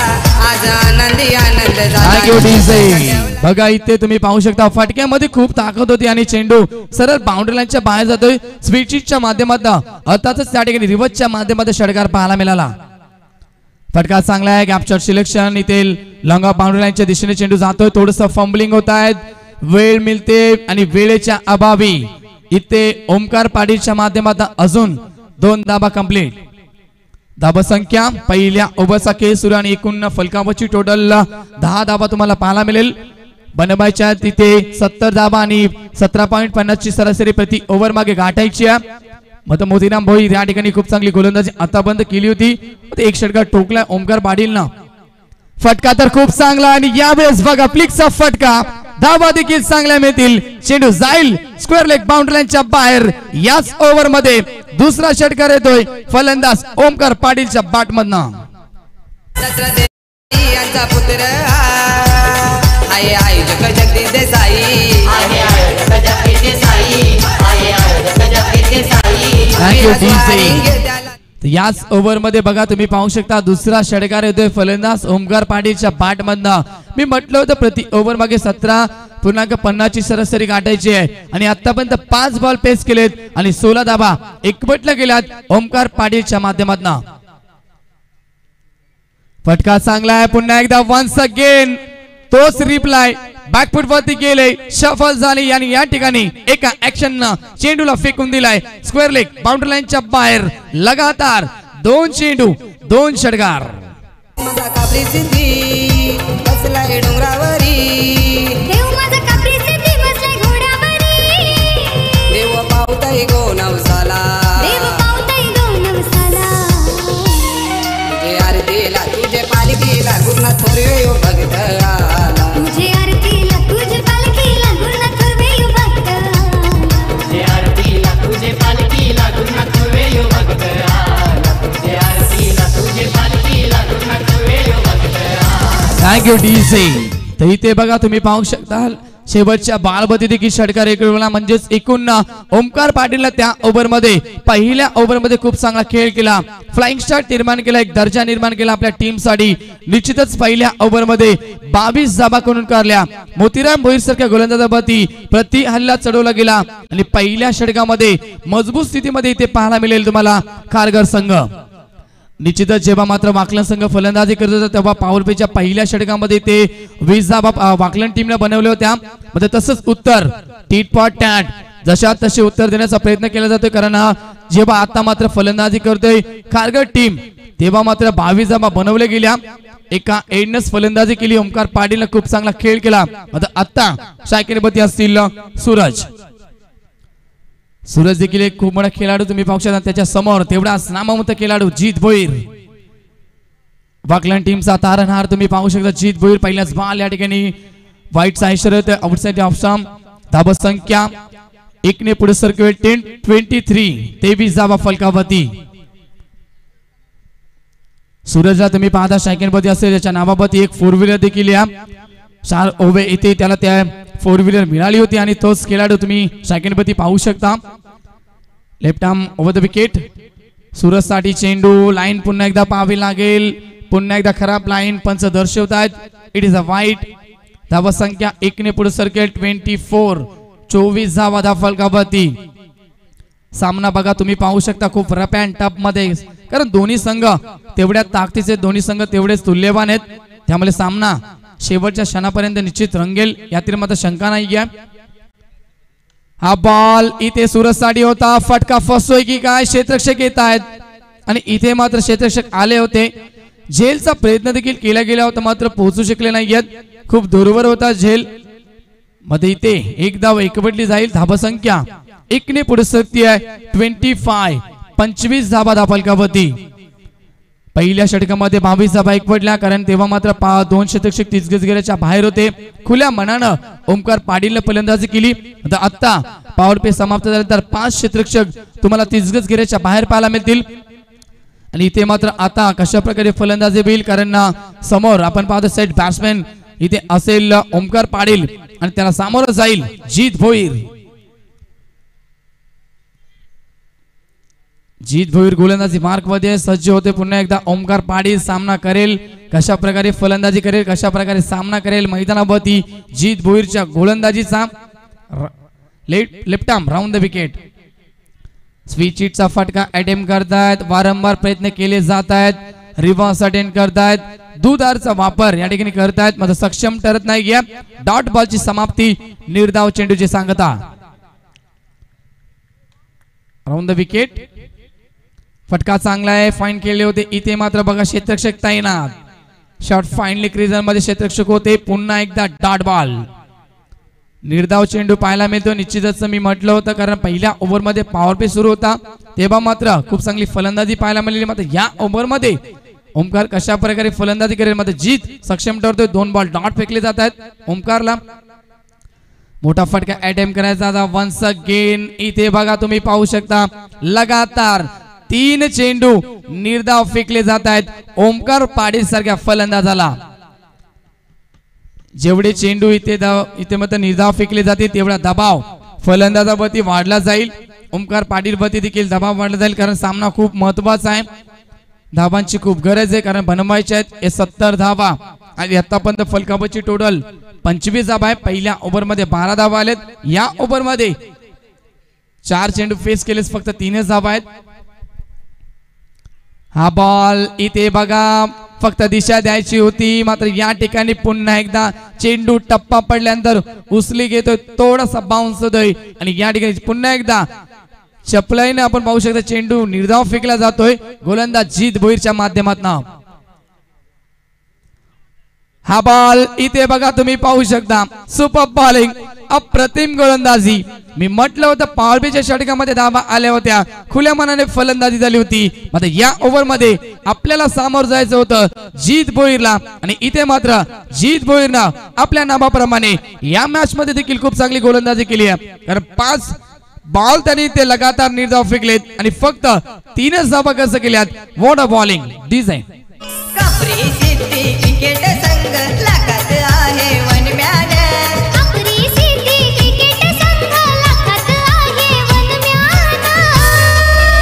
आज, आनंदी आनंद झाला. बघा इथे तुम्ही पाहू शकता फटक्यामध्ये खूप ताकद होती आणि चेंडू सरळ बाउंड्री लाईनच्या बाहेर जातोय. स्विचिटच्या माध्यमातून अर्थातच त्या ठिकाणी रिव्हर्सच्या माध्यमातून षटकार पाहायला मिळाला. फटका चांगला आहे. Capture selection. इथे लॉंग ऑफ बाउंड्री लाईनच्या दिशेने चेंडू जातोय. थोडस फंबलिंग होत आहेत, वेळ मिळते आणि वेळेच्या अभावी इथे ओमकार पाटीलच्या माध्यमातून अजून 2 धाबा कंप्लीट. धाबा संख्या पहिल्या ओव्हरचा खेळ सुरू आणि एकूण फलकावरची टोटल 10 धाबा तुम्हाला पाहायला मिळेल. बनवायच्या तिथे 70 धाबा आणि 17.50 ची सरासरी प्रति ओव्हर मागे गाठायची आहे. मग मोतीराम भोईर या ठिकाणी खूप चांगली गोलंदाजी आता बंद केली होती. एक षटकार ठोकलाय ओमकार पाटीलनं. फटका तर खूप चांगला आणि यावेळेस बघा फ्लिकचा फटका, धावा देखील चांगल्या मिळतील. चेंडू जाईल स्क्वेअर लेग बाउंड्री लाईनच्या बाहेर. याच ओव्हर मध्ये दुसरा षटकार येतोय फलंदाज ओमकार पाटीलच्या बॅट मधनं. यांचा पुत्र आहे आहे जगदीश देसाई. याच ओव्हर मध्ये बघा तुम्ही पाहू शकता दुसरा षटकार येतोय फलंदाज ओमकार पाटीलच्या बॅट मधनं. मी म्हटलं होतं प्रति ओव्हर मागे 17.50 ची सरासरी गाठायची आहे आणि आतापर्यंत 5 बॉल पेस केलेत आणि 16 धावा एकवटल्या गेल्यात ओमकार पाटीलच्या माध्यमातून. फटका चांगला आहे पुन्हा एकदा वन्स अगेन तोच रिप्लाय बॅकफुट वरती गेले, शफल झाली आणि या ठिकाणी एका ऍक्शन चेंडूला फेकून दिलाय स्क्वेअर लेग बाउंड्री लाईनच्या बाहेर. लगातार 2 चेंडू 2 षटकार. माझा कापरी सिद्धी बसलाय डोंगरावरी, देव माझा कापरी सिद्धी बसलाय घोड्यावरी, देव पावताय गो नवसाला, देव पावताय गो नवसाला, तुझे आरतीला तुझे पालखीला गुरुनाथ थोरवे यो भक्त आला, तुझे आरतीला तुझे पालखीला गुरुनाथ थोरवे यो भक्त आला, तुझे आरतीला तुझे पालखीला गुरुनाथ थोरवे यो भक्त आला, तुझे आरतीला तुझे पालखीला गुरुनाथ थोरवे यो भक्त आला. Thank you DC. तर इथे बघा तुम्ही पाहू शकता शेवटच्या बालबती देखील षटकार एकवटला, म्हणजेच एकूण ओमकार पाटीलला त्या ओव्हर मध्ये पहिल्या ओव्हर मध्ये खूप चांगला खेळ केला, फ्लाइंग स्टार्ट निर्माण केला, एक दर्जा निर्माण केला आपल्या टीम साठी. निश्चितच पहिल्या ओव्हर मध्ये 22 धावा करून काढल्या. मोतीराम भोईर सारख्या गोलंदाजावरती प्रति हल्ला चढवला गेला आणि पहिल्या षटकामध्ये मजबूत स्थितीमध्ये इथे पाहायला मिळेल तुम्हाला खारघर संघ. निश्चितच जेव्हा मात्र वाकलन संघ फलंदाजी करत होता तेव्हा पॉवर प्लेच्या पहिल्या षटकामध्ये ते 20 धावा वाकलन टीमने बनवल्या होत्या. म्हणजे तसंच उत्तर टीट पॉट टॅट जशा तसे उत्तर देण्याचा प्रयत्न केला जातोय, कारण जेव्हा आता मात्र फलंदाजी करतोय खारघर टीम तेव्हा मात्र 22 धावा बनवल्या गेल्या. एका एडनस फलंदाजी केली, ओमकार पाटीलने खूप चांगला खेळ केला. आता शायकेनेपती असतील सूरज देखील एक खूप मोठा खेळाडू तुम्ही पाहू शकता, त्याच्या समोर तेवढाच नामवंत खेळाडू जीत भोईर. वाकलन टीमचा तारणहार तुम्ही पाहू शकता जीत भोईर. पहिल्याच बॉल या ठिकाणी white side outside off stump. धावा संख्या 1 ने पुढे सरकवेल 23 23 धावा फलकावती. सूरजला तुम्ही पाहता शायकेनपती असेल त्याच्या नावावरती एक 4 व्हीलर देखील या 4 ओव्हर येथे त्याला त्या 4 व्हीलर मिळाली होती आणि तोच खेळाडू तुम्ही शायकेनपती पाहू शकता. Left arm over the wicket. Suraj साठी चेंडू लाईन पुन्हा एकदा पाहावी लागेल, पुन्हा एकदा खराब लाईन पंच दर्शवतात. It is a wide. धावा संख्या 1 ने पुढे सरकेल 24 24 धावा धाव फलकावरती. सामना बघा तुम्ही पाहू शकता खूप रफ अँड टफ मध्ये, कारण दोन्ही संघ तेवढ्या ताकदीचे, दोन्ही संघ तेवढेच तुल्यवान आहेत, त्यामुळे सामना शेवटच्या क्षणापर्यंत निश्चित रंगेल यातील मात्र शंका नाही आहे. हा बॉल इथे सूरज साठी होता, फटका फसतोय की काय, क्षेत्ररक्षक येत आहेत आणि इथे मात्र क्षेत्ररक्षक आले होते. झेलचा प्रयत्न देखील केला गेला होता मात्र पोहोचू शकले नाहीयेत, खूप दूरवर होता झेल मध्ये. इथे एक धाव एकवटली जाईल. धावा संख्या 1 ने पुढे सरकती आहे 25 25 धावा धाव फलकावरती. पहिल्या षटकामध्ये 22 धावा एकवटल्या, कारण तेव्हा मात्र 2 क्षेत्ररक्षक तिसगज गेल्याच्या बाहेर होते. खुल्या मनानं ओमकार पाटीलने फलंदाजी केली. आता पॉवर प्ले समाप्त झाल्यानंतर 5 क्षेत्ररक्षक तुम्हाला तिसगज गेल्याच्या बाहेर पाहायला मिळतील आणि इथे मात्र आता कशा प्रकारे फलंदाजी होईल, कारण समोर आपण पाहतो सेट बॅट्समॅन इथे असेल ओमकार पाटील आणि त्याला सामोरं जाईल जीत भोईर. जीत भोईर गोलंदाजी मार्क मध्ये सज्ज होते. पुन्हा एकदा ओमकार पाटील सामना करेल, कशा प्रकारे फलंदाजी करेल, कशा प्रकारे सामना करेल मैदानावरती जीत भोईरच्या गोलंदाजीचा. Left arm round the wicket. Switch हिटचा फटका अटेम्प्ट करतायत, वारंवार प्रयत्न केले जात आहेत, रिव्हर्स अटेम्प्ट करतायत, दुधारचा वापर या ठिकाणी करतायत मात्र सक्षम ठरत नाहीये. डॉट बॉलची समाप्ती, निर्धाव चेंडूची सांगता. Round the wicket. फटका चांगला आहे, फाईन केले होते. इथे मात्र बघा क्षेत्ररक्षक तैनात, शॉट फाईनली क्रीजर मध्ये क्षेत्ररक्षक होते. पुन्हा एकदा डॉट बॉल, निर्धाव चेंडू पाहायला मिळतो. निश्चितच मी म्हटलं होतं, कारण पहिल्या ओव्हर मध्ये पॉवर प्ले सुरू होता तेव्हा मात्र खूप चांगली फलंदाजी पाहायला मिळाली, मात्र या ओव्हर मध्ये ओमकार कशा प्रकारे फलंदाजी करेल मध्ये जीत सक्षम ठरतोय. 2 बॉल डॉट फेकले जात आहेत ओमकारला. मोठा फटका अटेम्प्ट करायचा वन्स अगेन. इथे बघा तुम्ही पाहू शकता लगातार 3 चेंडू निर्धाव फेकले जात आहेत ओमकार पाटील सारख्या फलंदाजाला. जेवढे चेंडू इथे मात्र निर्धाव फेकले जातील तेवढा दबाव फलंदाजावरती वाढला जाईल. ओमकार पाटील वरती देखील दबाव वाढला जाईल कारण सामना खूप महत्वाचा आहे. धावांची खूप गरज आहे कारण बनवायचे आहेत 70 धावा आणि आतापर्यंत फलकाबाची टोटल 25 धावा आहे. पहिल्या ओव्हरमध्ये 12 धावा आलेत. या ओव्हरमध्ये 4 चेंडू फेस केलेस फक्त 3च धावा आहेत. हा बॉल इथे बघा फक्त दिशा द्यायची होती मात्र या ठिकाणी पुन्हा एकदा चेंडू टप्पा पडल्यानंतर उचली घेतोय थोडासा बाउन्स होतोय आणि या ठिकाणी पुन्हा एकदा चपलाईने आपण पाहू शकता चेंडू निर्धाव फेकला जातोय गोलंदाज जीत भोईरच्या माध्यमातून. हा बॉल इथे बघा तुम्ही पाहू शकता सुपर बॉलिंग अप्रतिम गोलंदाजी. मी म्हटलं होतं पॉवर प्लेच्या षटकामध्ये धावा आल्या होत्या खुल्या मनाने फलंदाजी झाली होती. मात्र या ओव्हर मध्ये आपल्याला सामोर जायचं होतं जीत भोईरला आणि इथे मात्र जीत भोईरनं आपल्या नावाप्रमाणे या मॅच मध्ये देखील खूप चांगली गोलंदाजी केली आहे कारण 5 बॉल त्यांनी ते लगातार निर्धाव फेकलेत आणि फक्त 3च धावा कसं केल्यात. What a bowling design. Kapri Sidhi cricket संघ लाखात आहे वनम्यान. कापरी सिद्धी क्रिकेट संघ लाखात आहे वनम्यान.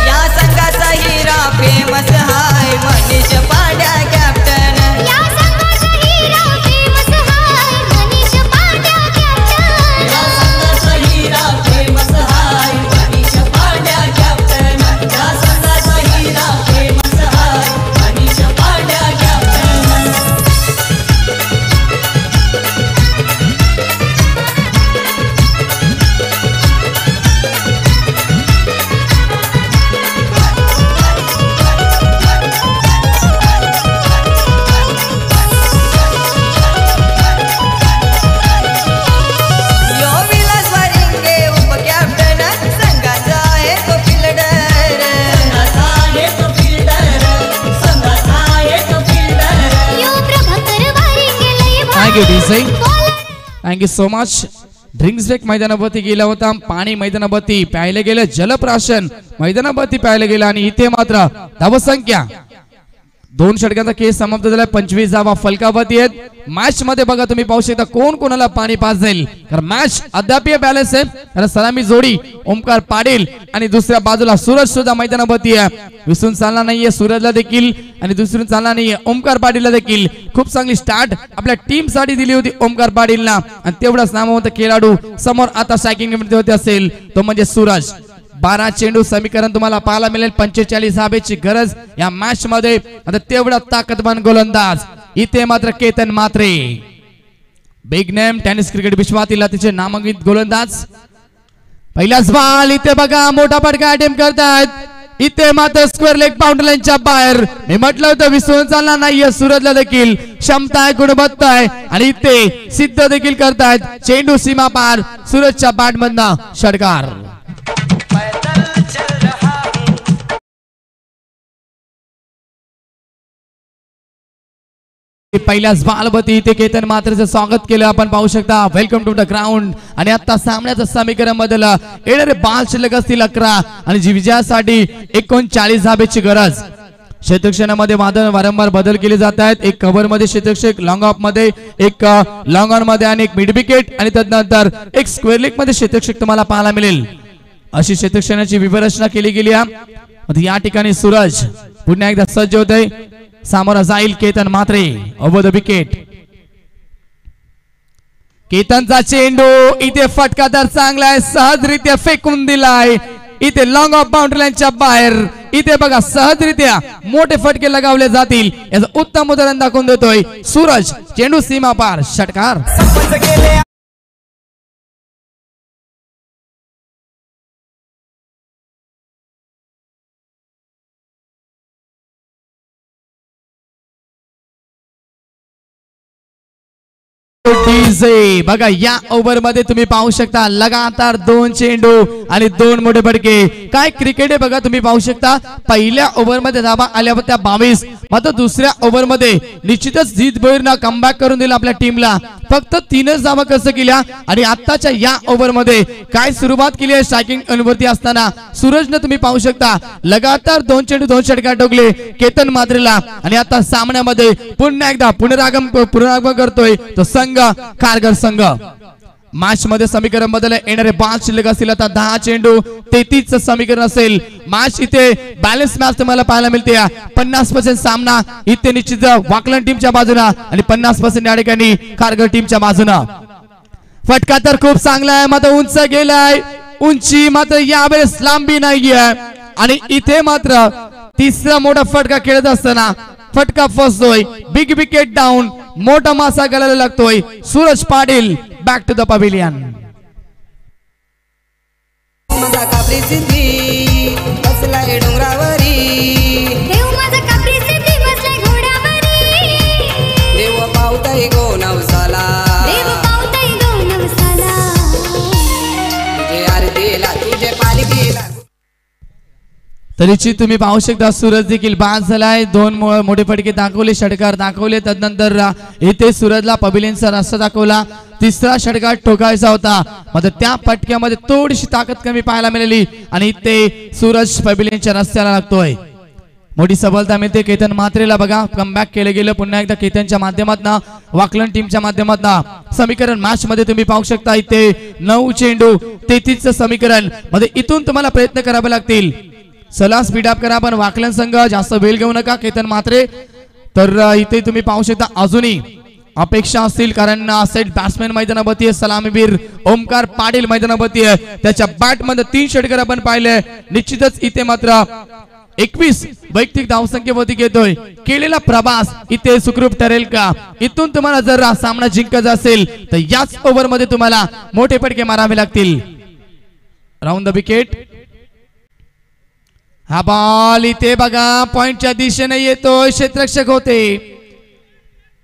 या संघाचा हिरा फेमस हाय मनीष पांड्या कॅप्टन. या संघाचा हिरा फेमस हाय मनीष पांड्या कॅप्टन. या संघाचा हिरा फेमस हाय मनीष पांड्या कॅप्टन. या संघाचा हिरा फेमस हाय मनीष पांड्या कॅप्टन. यो विलास वारिंगे उपकॅप्टन संघाचा आहे तो फिल्डर. संघाचा आहे तो फिल्डर. संघाचा आहे तो फिल्डर. यो प्रभाकर वारिंगे लय thank you design. Thank you so much. Drinks break मैदानावरती गेला होता पाणी मैदानावरती प्यायला गेलं जलप्राशन मैदानावरती प्यायला गेलं आणि इथे मात्र धावसंख्या 2 षटकांचा केस समाप्त झाला. 25 धावा फलकावरती आहेत. मॅच मध्ये बघा तुम्ही पाहू शकता कोण कोणाला पाणी पास जाईल कारण मॅच अद्याप बॅलन्स आहे कारण सलामी जोडी ओमकार पाटील आणि दुसऱ्या बाजूला सूरज सुद्धा मैदानावरती आहे. विसरून चालणार नाहीये सूरजला देखील आणि दुसरून चालणार नाहीये ओमकार पाटीलला देखील. खूप चांगली स्टार्ट आपल्या टीम साठी दिली होती ओमकार पाटीलला आणि तेवढाच नामवंत खेळाडू समोर आता स्ट्रायकिंग होते असेल तो म्हणजे सूरज. 12 चेंडू समीकरण तुम्हाला पाहायला मिळेल. 45 धावेची गरज या मॅच मध्ये. आता तेवढा ताकदवान गोलंदाज इथे मात्र Ketan Mhatre big name tennis cricket विश्वातील अतिशय नामांकित गोलंदाज. पहिलाच बॉल इथे बघा मोठा फटका अटेम्प्ट करतायत. इथे मात्र स्क्वेअर लेग बाउंड्री लाईनच्या बाहेर. मी म्हटलं होतं विसरून चालणार नाहीये सूरजला देखील क्षमता आहे गुणवत्ता आहे आणि इथे सिद्ध देखील करतायत. चेंडू सीमा पार सूरजच्या बॅट मधनं षटकार. पहिल्याच बालवती इथे केतन मात्रचं स्वागत केलं आपण पाहू शकता. Welcome to the ground. आणि आता सामन्याचं समीकरण बदललं. येणारे बाल शिल्लक असतील 11 आणि विजयासाठी 39 धावेची गरज. क्षेत्ररक्षणामध्ये वारंवार बदल केले जात आहेत. एक कव्हर मध्ये क्षेत्ररक्षक लॉंग ऑफ मध्ये एक लॉंग ऑन मध्ये आणि एक मिड विकेट आणि त्यानंतर एक स्क्वेअर लेग मध्ये क्षेत्ररक्षक तुम्हाला पाहायला मिळेल. अशी क्षेत्ररक्षणाची विवरचना केली गेली आहे. या ठिकाणी सूरज पुन्हा एकदा सज्ज होतोय. सामोरा जाईल Ketan Mhatre over the wicket. केतनचा चेंडू इथे फटका तर चांगला आहे सहजरित्या फेकून दिलाय. इथे लॉंग ऑफ बाउंड्री लाईनच्या बाहेर. इथे बघा सहजरित्या मोठे फटके लगावले जातील याचं उत्तम उदाहरण दाखवून देतोय सूरज. चेंडू सीमा पार षटकार. इझी बघा या ओव्हर मध्ये तुम्ही पाहू शकता लगातार 2 चेंडू आणि 2 मोठे फटके. काय क्रिकेट आहे बघा, तुम्ही पाहू शकता पहिल्या ओव्हर मध्ये धावा आल्या होत्या 22, मात्र दुसऱ्या ओव्हर मध्ये निश्चितच जीत भोईरनं कमबॅक करून दिला आपल्या टीमला. फक्त 3च धावा कसं केल्या आणि आताच्या या ओव्हर मध्ये काय सुरुवात केली आहे स्ट्रायकिंग अनुभूती असताना सूरजनं तुम्ही पाहू शकता लगातार 2 चेंडू 2 षटकार ठोकले केतन मात्रेला. आणि आता सामन्यामध्ये पुन्हा एकदा पुनरागमन करतोय तो संघ कारगर संघ. मॅच मध्ये समीकरण बदल येणारे 5 शिल्लक असतील. आता 10 चेंडू 33 समीकरण असेल. मॅच इथे बॅलन्स मॅच तुम्हाला पाहायला मिळते. 50% सामना इथे निश्चित वाकलन टीमच्या बाजूला आणि 50% या ठिकाणी कारगर टीमच्या बाजूला. फटका तर खूप चांगला आहे, मात्र उंच गेलाय. उंची मात्र यावेळेस लांबी नाहीये आणि इथे मात्र तिसरा मोठा फटका खेळत असताना फटका फसतोय. बिग विकेट डाऊन, मोठा मासा गळायला लागतोय. Suraj Patil back to the pavilion. माझा कापरी सिद्धी बसलाय डोंगरावरी, देव माझा कापरी सिद्धी बसलाय घोड्यावरी. देव पावताय गो नवसाला, देव पावताय गो नवसाला. तुझे आरतीला तुझे पालखीला. तरीची तुम्ही पाहू शकता सूरज देखील बाद झालाय. 2 मोठे फटके दाखवले, षटकार दाखवले. तदनंतर इथे सूरजला पवेलियनचा रस्ता दाखवला. तिसरा षटकार ठोकायचा होता, मात्र त्या फटक्यामध्ये थोडीशी ताकद कमी पाहायला मिळाली आणि इथे सूरज पवेलियनच्या रस्त्याला लागतोय. मोठी सफलता मिळते केतन मात्रेला. बघा कमबॅक केलं गेलं पुन्हा एकदा केतनच्या माध्यमातून, वाकलन टीमच्या माध्यमातून. समीकरण मॅच मध्ये तुम्ही पाहू शकता इथे 9 चेंडू 33 समीकरण मध्ये इथून तुम्हाला प्रयत्न करावे लागतील. चला स्पीड अप करा, पण वाकलन संघ जास्त वेळ घेऊ नका. केतन मात्रे तर इथे तुम्ही पाहू शकता अजूनही अपेक्षा असतील, कारण सेट बॅट्समॅन मैदानावरती आहे. सलामीवीर ओमकार पाटील मैदानावरती आहे. त्याच्या बॅट मध्ये 3 षटकार आपण पाहिले. निश्चितच इथे मात्र 21 वैयक्तिक धावसंख्येवरती घेतोय. केलेला प्रवास इथे सुखरूप ठरेल का? इथून तुम्हाला जर सामना जिंकायचा असेल तर याच ओव्हर मध्ये तुम्हाला मोठे फटके मारावे लागतील. Round the wicket. हा बॉल इथे बघा पॉइंटच्या दिशेने येतोय. क्षेत्ररक्षक होते,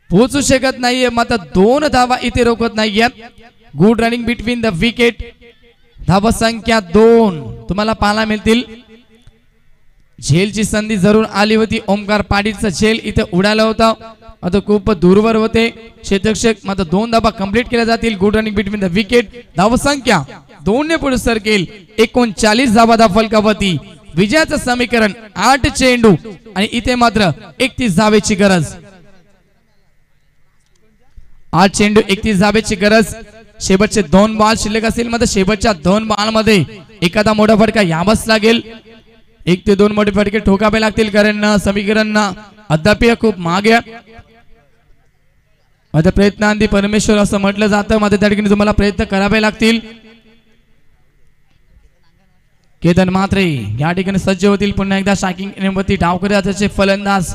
पोहोचू शकत नाहीये, मात्र 2 धावा इथे रोखत नाहीये. Good running between the wicket. धावा संख्या 2 तुम्हाला पाहायला मिळतील. झेलची संधी जरूर आली होती. ओमकार पाटीलचा झेल इथे उडाला होता, आता खूप दूरवर होते क्षेत्ररक्षक, मात्र 2 धावा कंप्लीट केल्या जातील. Good running between the wicket. धावा संख्या 2 ने पुढे सरकेल. 39 धावा फलकावरती. विजयाचं समीकरण 8 चेंडू आणि इथे मात्र 31 धावेची गरज. 8 चेंडू 31 धावेची गरज. शेवटचे 2 बॉल शिल्लक असतील, मात्र शेवटच्या 2 बॉल मध्ये एखादा मोठा फटका यावंच लागेल. 1 ते 2 मोठे फटके ठोकावे लागतील, कारण समीकरण अद्याप खूप मागे. मात्र प्रयत्नांती परमेश्वर असं म्हटलं जातं, मात्र त्या ठिकाणी तुम्हाला प्रयत्न करावे लागतील. केतन मात्रे या ठिकाणी सज्ज होतील. पुन्हा एकदा स्ट्रायकिंग डाव करत फलंदाज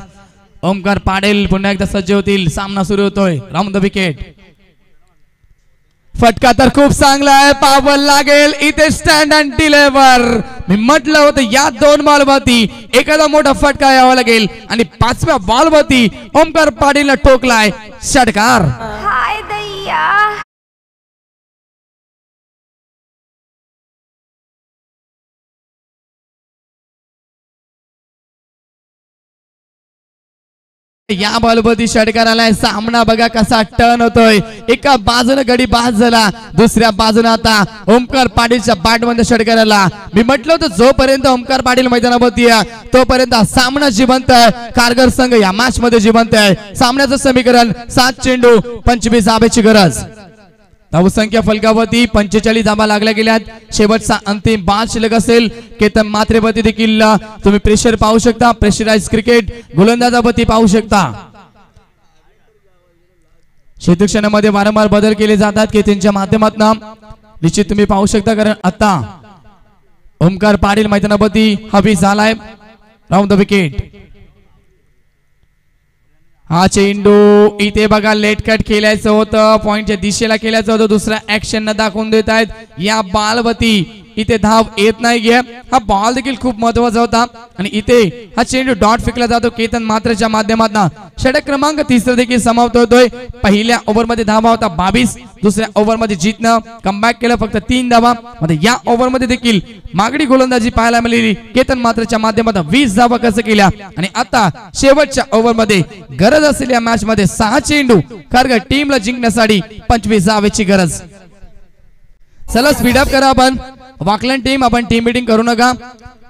ओमकार पाटील पुन्हा एकदा सज्ज होतील. सामना सुरू होतोय. Round the wicket. फटका तर खूप चांगला आहे, पावल लागेल इथे. Stand and deliver. मी म्हटलं होतं या 2 बॉल वरती एखादा मोठा फटका यावा लागेल आणि 5व्या बॉल वरती ओमकार पाटीलने ठोकलाय षटकार. हाय दैया. या बॉलवरती षटकार आलाय. सामना बघा कसा टर्न होतोय. एका बाजूने गडी बाद झाला, दुसऱ्या बाजूने आता ओमकार पाटीलच्या बॅट मध्ये षटकार आला. मी म्हटलं होतं जोपर्यंत ओमकार पाटील मैदानावरती आहे तोपर्यंत सामना जिवंत आहे. कारगर संघ या मॅच मध्ये जिवंत आहे. सामन्याचं समीकरण 7 चेंडू 25 धावेची गरज. धावसंख्या फलकावरती 45 धावा लागल्या गेल्यात. शेवटचा अंतिम 5 शिल्लक असेल. केतन मात्रेवरती देखील तुम्ही प्रेशर पाहू शकता. प्रेशराइज क्रिकेट गोलंदाजावरती पाहू शकता. क्षेत्ररक्षणामध्ये वारंवार बदल केले जातात केतनच्या माध्यमातून. निश्चित तुम्ही पाहू शकता, कारण आता ओमकार पाटील मैदानावरती हवी झालाय. Round the wicket. हा चेंडू इथे बघा लेट कट केल्याचं होतं, पॉइंटच्या दिशेला केल्याचं होतं. दुसरा ऍक्शन न दाखवून देत आहेत. या बॉलवरती इथे धाव येत नाहीये. हा बॉल देखील खूप महत्वाचा होता आणि इथे हा चेंडू डॉट फेकला जातो केतन मात्रेच्या माध्यमातून. षटक क्रमांक 3 देखील समाप्त होतोय. पहिल्या ओव्हरमध्ये धावा होता 22, दुसऱ्या ओव्हरमध्ये जीतनं कमबॅक केलं फक्त 3 धावा. मध्ये या ओव्हरमध्ये देखील मागणी गोलंदाजी पाहायला मिळाली केतन मात्रेच्या माध्यमातून 20 धावा कसं केल्या आणि आता शेवटच्या ओव्हरमध्ये गरज असलेल्या मॅच मध्ये 6 चेंडू कारगर टीमला जिंकण्यासाठी 25 धावेची गरज. चला स्पीड अप करा आपण वाकलन टीम, आपण टीम मीटिंग करू नका.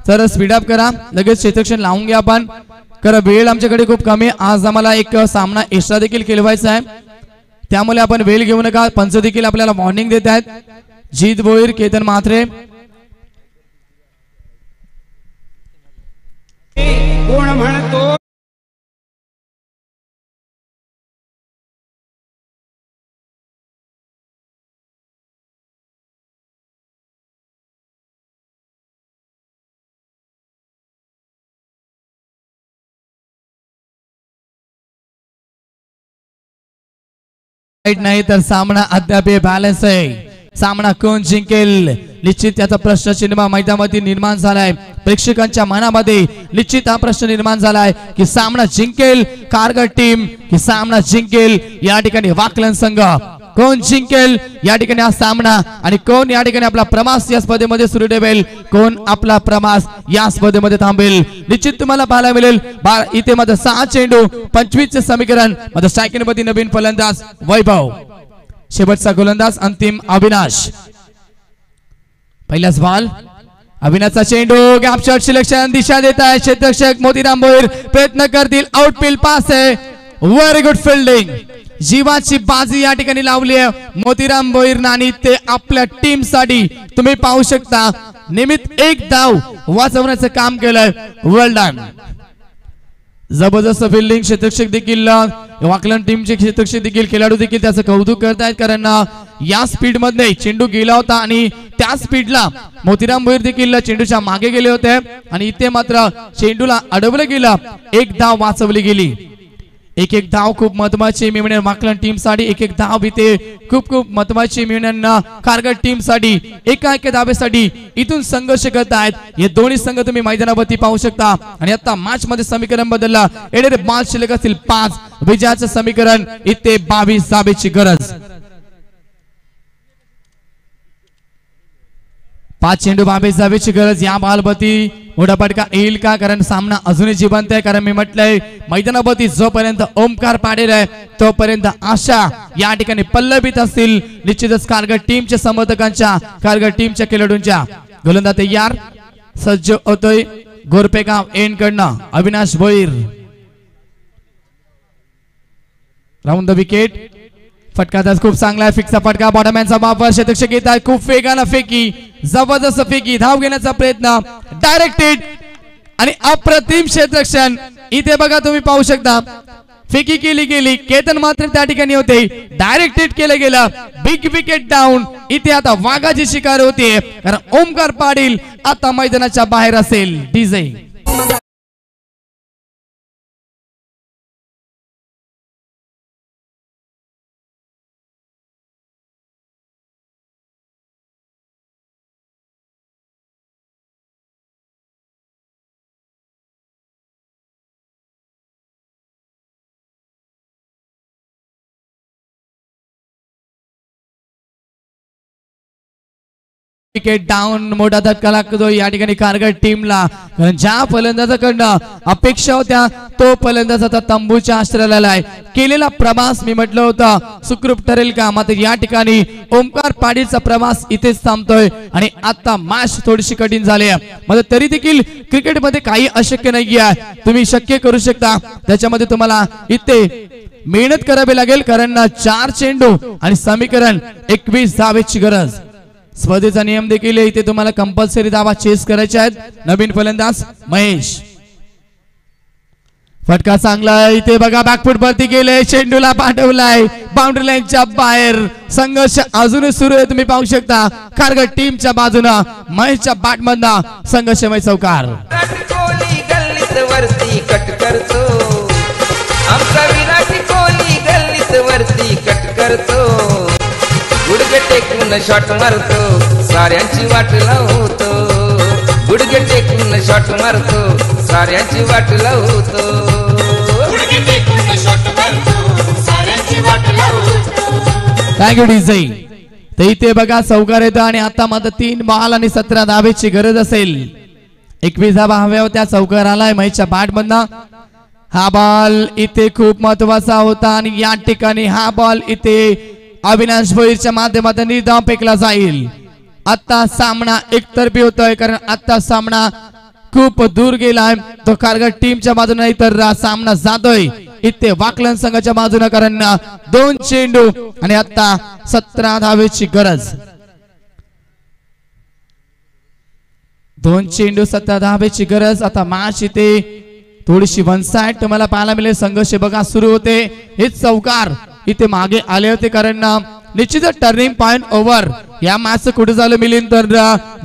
तर स्पीड अप करा, लगेच क्षेत्ररक्षण लावून घ्या आपण. कारण वेळ आमच्याकडे खूप कमी. आज आम्हाला एक सामना एक्स्ट्रा देखील खेळवायचा आहे, त्यामुळे आपण वेळ घेऊ नका. पंच देखील आपल्याला वॉर्निंग देत आहेत. जीत भोईर, केतन म्हात्रे. कोण म्हणतो नाही तर सामना अद्याप बॅलन्स आहे. सामना कोण जिंकेल निश्चित त्याचा प्रश्नचिन्ह मैदानामध्ये निर्माण झालाय. प्रेक्षकांच्या मनामध्ये निश्चित हा प्रश्न निर्माण झालाय की सामना जिंकेल कारगर टीम की सामना जिंकेल या ठिकाणी वाकलन संघ. कोण जिंकेल या ठिकाणी हा सामना आणि कोण या ठिकाणी आपला प्रवास या स्पर्धेमध्ये सुरू ठेवेल, कोण आपला प्रवास या स्पर्धेमध्ये थांबेल निश्चित तुम्हाला पाहायला मिळेल. इथे मध्ये 6 चेंडू 25 चे समीकरण. मध्ये स्ट्रायकिंग मध्ये नवीन फलंदाज वैभव, शेवटचा गोलंदाज अंतिम अविनाश. पहिलाच बॉल, अविनाशचा चेंडू, गॅप शॉट सिलेक्शन, दिशा देत आहे क्षेत्ररक्षक मोतीराम भोईर. प्रयत्न करतील, आउटफील्ड पास आहे. व्हेरी गुड फिल्डिंग, जीवाची बाजी या ठिकाणी लावली आहे मोतीराम भोईर आणि ते आपल्या टीम साठी तुम्ही पाहू शकता निमित्त एक धाव वाचवण्याचं काम केलंय. Well done. जबरदस्त फिल्डिंग. क्षेत्ररक्षक देखील वाकलन टीमचे क्षेत्ररक्षक देखील खेळाडू देखील त्याचं कौतुक करतायत, कारण या स्पीड मध्ये चेंडू गेला होता आणि त्या स्पीडला मोतीराम भोईर देखील चेंडूच्या मागे गेले होते आणि इथे मात्र चेंडूला अडवलं गेलं. एक धाव वाचवली गेली. एक एक धाव खूप महत्वाची मिळणार वाकलन टीम साठी. एक एक धाव इथे खूप खूप महत्वाची मिळणार कारगर टीम साठी. एका धावेसाठी इथून संघर्ष करत आहेत हे दोन्ही संघ. तुम्ही मैदानावरती पाहू शकता आणि आता मॅच मध्ये समीकरण बदलला. येणारे बॉल शिल्लक असतील 5, विजयाचं समीकरण इथे 22 धावेची गरज. 5 चेंडू 22 धावेची गरज. या बॉलवरती मोठा फटका येईल का, कारण सामना अजूनही जिवंत आहे. कारण मी म्हटलंय मैदानावरती जोपर्यंत ओमकार पाडेल आहे तोपर्यंत आशा या ठिकाणी पल्लवित असतील निश्चितच कारगर टीमच्या समर्थकांच्या, कारगर टीमच्या खेळाडूंच्या. गोलंदाज तयार, सज्ज होतोय गोरपेगाव एंड कडनं Avinash Bhoir. Round the wicket. फटकादार खूप चांगला आहे, फिक्सचा फटका. बॉटमॅनचा वापर, क्षेत्ररक्षक येत आहे खूप वेगानं फेकी, जबरदस्त फेकी, धाव घेण्याचा प्रयत्न, डायरेक्टेड आणि अप्रतिम क्षेत्ररक्षण. इथे बघा तुम्ही पाहू शकता फेकी केली गेली, केतन मात्र त्या ठिकाणी होते, डायरेक्टेड केलं गेलं. Big wicket down. इथे आता वाघाची शिकार होते, कारण ओमकार पाटील आता मैदानाच्या बाहेर असेल. DJ wicket down. मोठा धक्का लागतो या ठिकाणी कारगर टीमला, कारण ज्या फलंदाजाकडनं अपेक्षा होत्या तो फलंदाज आता तंबूच्या आश्रयाला आहे. केलेला प्रवास मी म्हटलं होतं सुखरूप ठरेल का, मात्र या ठिकाणी ओमकार पाटीलचा प्रवास इथेच थांबतोय आणि आता मॅच थोडीशी कठीण झाली आहे. मात्र तरी देखील क्रिकेटमध्ये काही अशक्य नाही आहे, तुम्ही शक्य करू शकता. त्याच्यामध्ये तुम्हाला इथे मेहनत करावी लागेल, कारण 4 चेंडू आणि समीकरण 21 धावेची गरज. स्पर्धेचा नियम देखील इथे तुम्हाला कंपल्सरी धावा चेस करायचे आहेत. नवीन फलंदाज महेश. फटका चांगला आहे. इथे बघा बॅकफूट वरती गेले, चेंडूला पाठवलाय बाउंड्री लाईनच्या बाहेर. संघर्ष अजूनही सुरू आहे, तुम्ही पाहू शकता कारगर टीमच्या बाजूने महेशच्या बॅट मधनं संघर्षमय चौकार. कोहली गल्लीत वरती कट करतो, आमचा विराट कोहली गल्लीत वरती कट करतो. गुडघे टेकून टेकून शॉट मारतो साऱ्यांची वाट लावतो गुडघे टेकून शॉट मारतो साऱ्यांची वाट लावतो थँक्यू डीजे. तर इथे बघा चौकार येतो आणि आता मात्र 3 बॉल आणि 17 धावेची गरज असेल. 21 धावा हव्या होत्या, चौकार आलाय महेशच्या बॅट मधनं. हा बॉल इथे खूप महत्वाचा होता आणि या ठिकाणी हा बॉल इथे अविनाश भोईरच्या माध्यमातून निर्धाव फेकला जाईल. आता सामना एकतर्फी होतोय कारण आता सामना खूप दूर गेलाय. तो कारगड टीमच्या बाजूने नाही तर सामना जातोय इथे वाकलन संघाच्या बाजूने कारण 2 चेंडू आणि आता 17 धावेची गरज. 2 चेंडू 17 धावेची गरज. आता मॅच इथे थोडीशी वन साइड तुम्हाला पाहायला मिळेल. संघर्ष बघा सुरू होते. हे चौकार इथे मागे आले होते कारण निश्चितच टर्निंग पॉइंट ओव्हर या मॅच कुठे झालं मिलिंद तर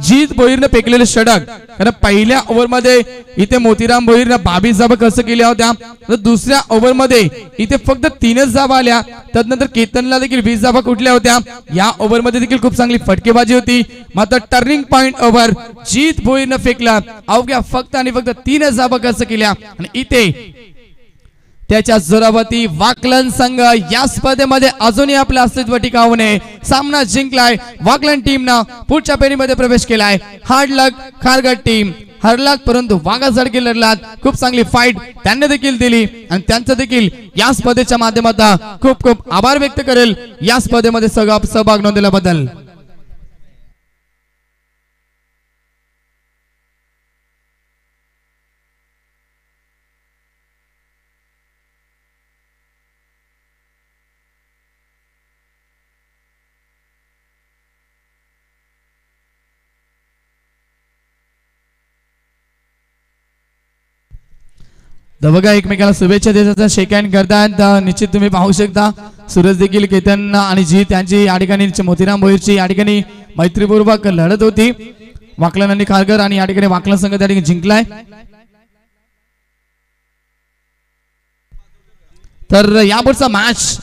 जीत भोईरने फेकलेले षटक. कारण पहिल्या ओव्हर मध्ये इथे मोतीराम भोईरने 22 धावा खर्च केल्या होत्या तर दुसऱ्या ओव्हर मध्ये इथे फक्त 3च धावा आल्या. त्यानंतर केतनला देखील 20 धावा कुठल्या होत्या. या ओव्हर मध्ये देखील खूप चांगली फटकेबाजी होती. मात्र टर्निंग पॉइंट ओव्हर जीत भोईरने फेकला. अवघ्या फक्त आणि फक्त 3च धावा खर्च केल्या आणि इथे त्याच्या जोरावरती वाकलन संघ या स्पर्धेमध्ये अजूनही आपलं अस्तित्व टिकावून सामना जिंकलाय. वाकलन टीमनं पुढच्या फेरीमध्ये प्रवेश केलाय. हार्ड लक खारगड टीम हरलात परंतु वाघासारखी लढलात. खूप चांगली फाईट त्यांनी देखील दिली आणि त्यांचं देखील या स्पर्धेच्या माध्यमातून खूप खूप आभार व्यक्त करेल या स्पर्धेमध्ये सहभाग नोंदवल्याबद्दल. बघा एकमेकाला शुभेच्छा देतात, शेक हँड करतात. निश्चित तुम्ही पाहू शकता सूरज देखील केतन आणि जी त्यांची या ठिकाणी मोतीराम भोईरची या ठिकाणी मैत्रीपूर्वक लढत होती. वाकलन आणि खारगर आणि या ठिकाणी वाकलन संघ त्या ठिकाणी जिंकलाय. तर यापुढचा मॅच